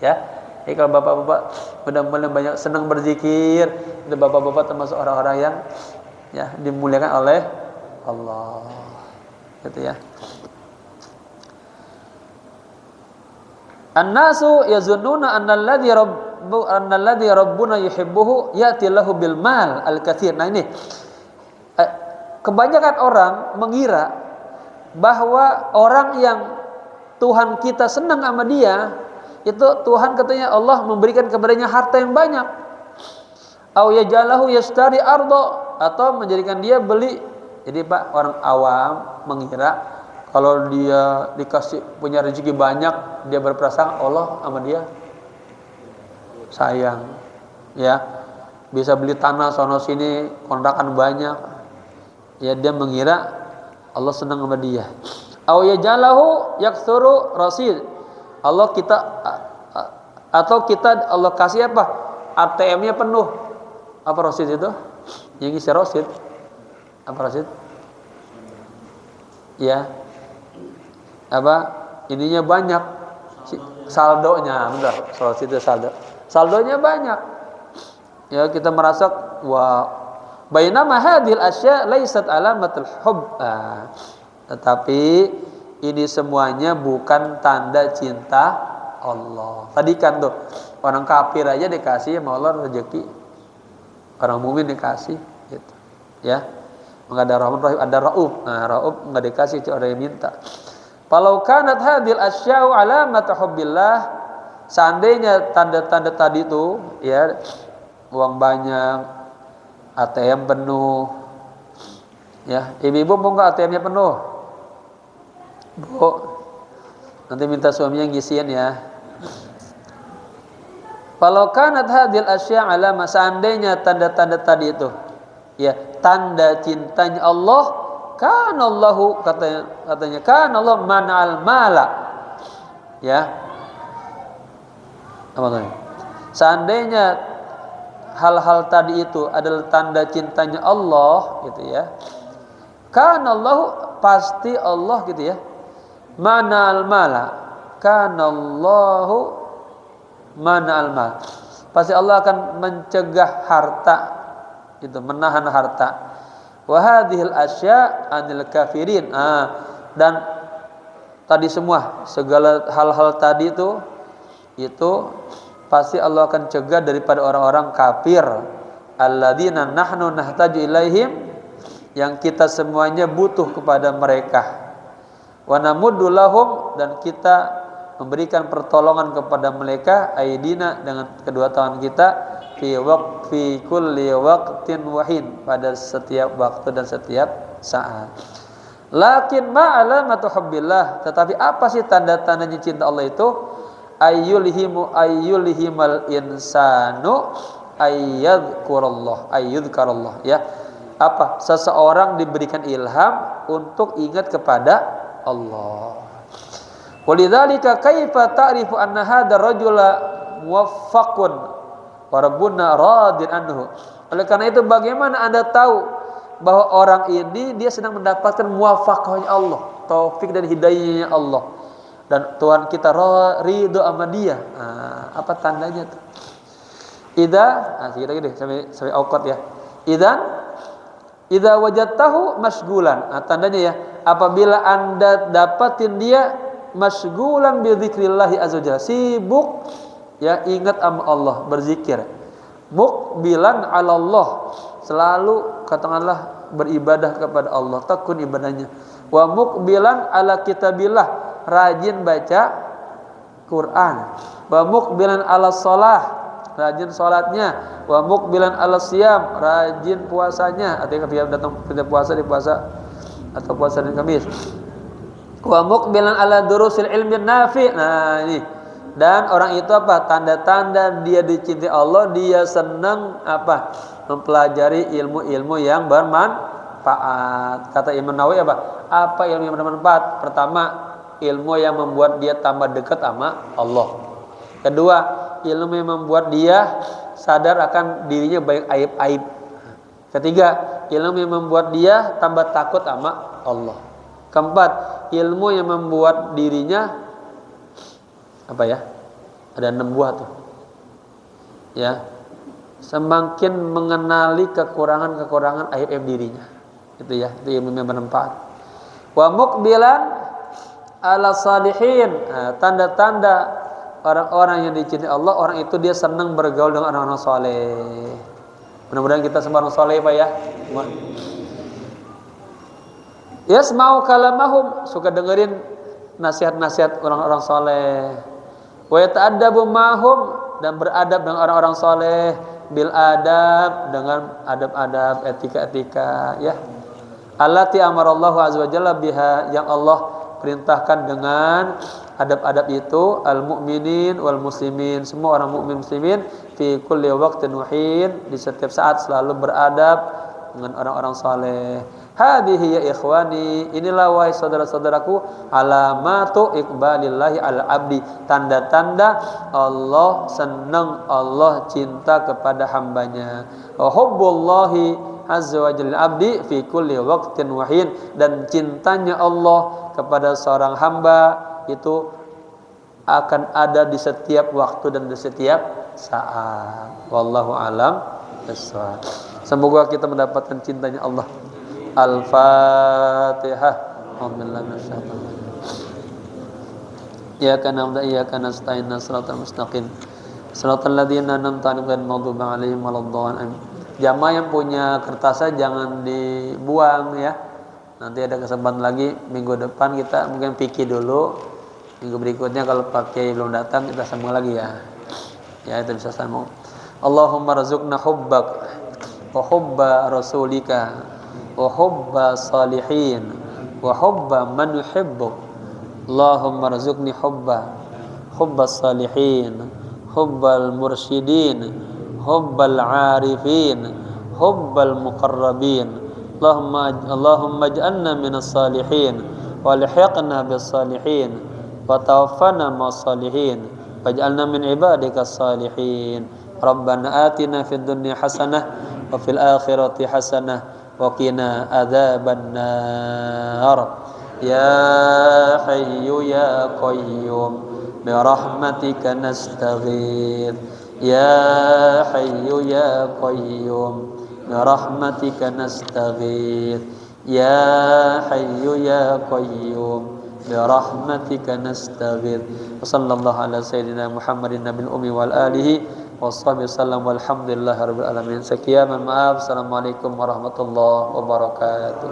Ya. Jadi kalau bapak-bapak mudah-mudahan banyak senang berzikir, itu bapak-bapak termasuk orang-orang yang ya dimuliakan oleh Allah. Gitu ya. An-nasu yazunnuna annalladzi rabbuna yuhibbuhu ya'ti lahu bil mal al-katsir. Nah ini kebanyakan orang mengira bahwa orang yang Tuhan kita senang sama dia, itu Tuhan katanya Allah memberikan kepadanya harta yang banyak. Au yajalahu yastari ardo, atau menjadikan dia beli. Jadi Pak, orang awam mengira kalau dia dikasih punya rezeki banyak, dia berprasangka Allah sama dia sayang, ya bisa beli tanah sono sini, kontrakan banyak, ya dia mengira Allah senang sama dia. Au yajalahu yaksuru rasid, Allah kita atau kita Allah kasih apa? ATM-nya penuh. Apa rasid itu? Yang isi rasid. Apa rasid? Ya. Apa ininya banyak, saldonya, bentar, soal situ saldonya banyak. Ya kita merasa wah, bainama hadhil asya laysat alamatul hubb. Tetapi ini semuanya bukan tanda cinta Allah. Tadi kan tuh orang kafir aja dikasih sama Allah rezeki, orang mukmin dikasih, gitu. Ya, enggak ada rahman rahim, ada rauf. Nah, rauf enggak dikasih cuma orang yang minta. Falau kanat hadhil asya'u alamata hubbillah, seandainya tanda-tanda tadi itu ya uang banyak, ATM penuh. Ya, ibu-ibu mau enggak ATM-nya penuh? Bu, nanti minta suaminya ngisiin ya. Falau kanat hadhil asya' alamah, seandainya tanda-tanda tadi itu ya tanda cintanya Allah, kan Allahu katanya kan Allah mana'al mala, ya apa namanya? Seandainya hal-hal tadi itu adalah tanda cintanya Allah, gitu ya, kan Allahu pasti Allah, gitu ya, mana'al mala, kan Allahu mana'al mal, pasti Allah akan mencegah harta, itu menahan harta. Wa hadhil asya' anil kafirin. Dan tadi semua segala hal-hal tadi itu pasti Allah akan cegah daripada orang-orang kafir. Alladzina nahnu nahtaju ilaihim, yang kita semuanya butuh kepada mereka. Wa namuddu lahum, dan kita memberikan pertolongan kepada mereka, aidina, dengan kedua tangan kita, fi kulli waqtin wahin, pada setiap waktu dan setiap saat. Lakin ma'alamatu hubbillah, tetapi apa sih tanda-tandanya cinta Allah itu? Ayyulhimal insanu ayyadhkurallah ya. Apa? Seseorang diberikan ilham untuk ingat kepada Allah. Walidzalika kaifa ta'rifu anna hadzal rajula muwaffaqun wa rabbuna radin anhu. Oleh karena itu bagaimana Anda tahu bahwa orang ini dia sedang mendapatkan muwafaqahnya Allah, taufik dan hidayahnya Allah, dan Tuhan kita ridho sama dia. Apa tandanya tuh? Kita gini sampai awqat ya. Idza wajadtahu masghulan. Tandanya ya, apabila Anda dapatin dia masghulan bi dzikrillah azza wajalla, sibuk ya ingat sama Allah, berzikir. Muqbilan 'ala Allah, selalu katakanlah beribadah kepada Allah, tekun ibadahnya. Wa muqbilan 'ala kitabillah, rajin baca Quran. Wa muqbilan 'ala shalah, rajin salatnya. Wa muqbilan 'ala siyam, rajin puasanya. Artinya ketika datang kita puasa di puasa atau puasa dan Kamis. Wa muqbilan 'ala durusil ilmi nafi. Nah, ini. Dan orang itu apa? Tanda-tanda dia dicintai Allah, dia senang apa? Mempelajari ilmu-ilmu yang bermanfaat. Kata Imam Nawawi apa? Apa ilmu yang bermanfaat? Pertama, ilmu yang membuat dia tambah dekat sama Allah. Kedua, ilmu yang membuat dia sadar akan dirinya banyak aib-aib. Ketiga, ilmu yang membuat dia tambah takut sama Allah. Keempat, ilmu yang membuat dirinya apa ya? Ada 6 buah tuh. Ya. Semakin mengenali kekurangan-kekurangan aib-aib dirinya. Itu ya, itu ilmu yang bermanfaat. Wa muqbilan 'ala salihin. Tanda-tanda orang-orang yang dicintai Allah, orang itu dia senang bergaul dengan orang-orang saleh. Mudah-mudahan kita semua orang saleh Pak ya. Yasma'u kalamahum, suka dengerin nasihat-nasihat orang-orang saleh. Wa yata'addabu ma'hum, dan beradab dengan orang-orang saleh, bil adab, dengan adab-adab, etika-etika ya. Allati amarallahu azza wa jalla biha, yang Allah perintahkan dengan adab-adab itu, al-mu'minin wal muslimin, semua orang mukmin muslimin, fi kulli waqtin wa hin, di setiap saat selalu beradab dengan orang-orang saleh. Hadhihi ya ikhwani, inilah wahai saudara-saudaraku, alamatu iqbalillahi al abdi, tanda-tanda Allah senang, Allah cinta kepada hambanya. Wa hubbullahi azza wa jalla abdi fi kulli waqtin wa hin, dan cintanya Allah kepada seorang hamba itu akan ada di setiap waktu dan di setiap saat. Wallahu alam bissawab. Semoga kita mendapatkan cintanya Allah. Al-Fatihah. Alhamdulillah masyaallah. Iyyaka na'budu wa iyyaka nasta'in, shiratal mustaqim, shiratal ladzina an'amta 'alaihim ghairil maghdubi 'alaihim waladdallin. Jamaah yang punya kertasnya jangan dibuang ya. Nanti ada kesempatan lagi minggu depan, kita mungkin pikir dulu. Minggu berikutnya kalau pakai belum datang kita sambung lagi ya. Ya itu bisa sambung. Allahumma rzuqna hubbak wa hubba rasulika wa hubba salihin wa hubba man yuhibbuk. Allahumma rzuqni hubba salihin, hubbal mursyidin, hubbal arifin, hubbal muqarrabin. Allahumma ij'alna minas salihin walhiqna bis salihin wa tawaffana mas salihin waj'alna min ibadikas salihin. Rabbana atina fid dunya hasanah wa fil akhirati hasanah wa qina adzaban nar. Ya hayyu ya qayyum bi rahmatika nastaghith. Ya hayyu ya qayyum bi rahmatika nastaghith. Ya hayyu ya qayyum bi rahmatika nastaghith. Wa sallallahu ala sayyidina Muhammadin nabiyil ummi wal alihi washabihi sallam walhamdulillahi rabbil alamin. Sekian, maaf. Assalamualaikum warahmatullahi wabarakatuh.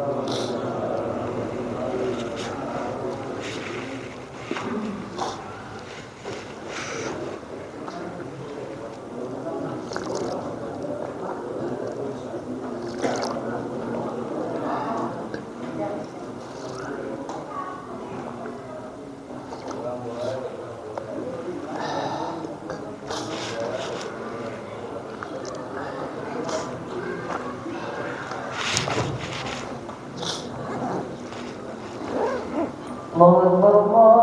الله أكبر الله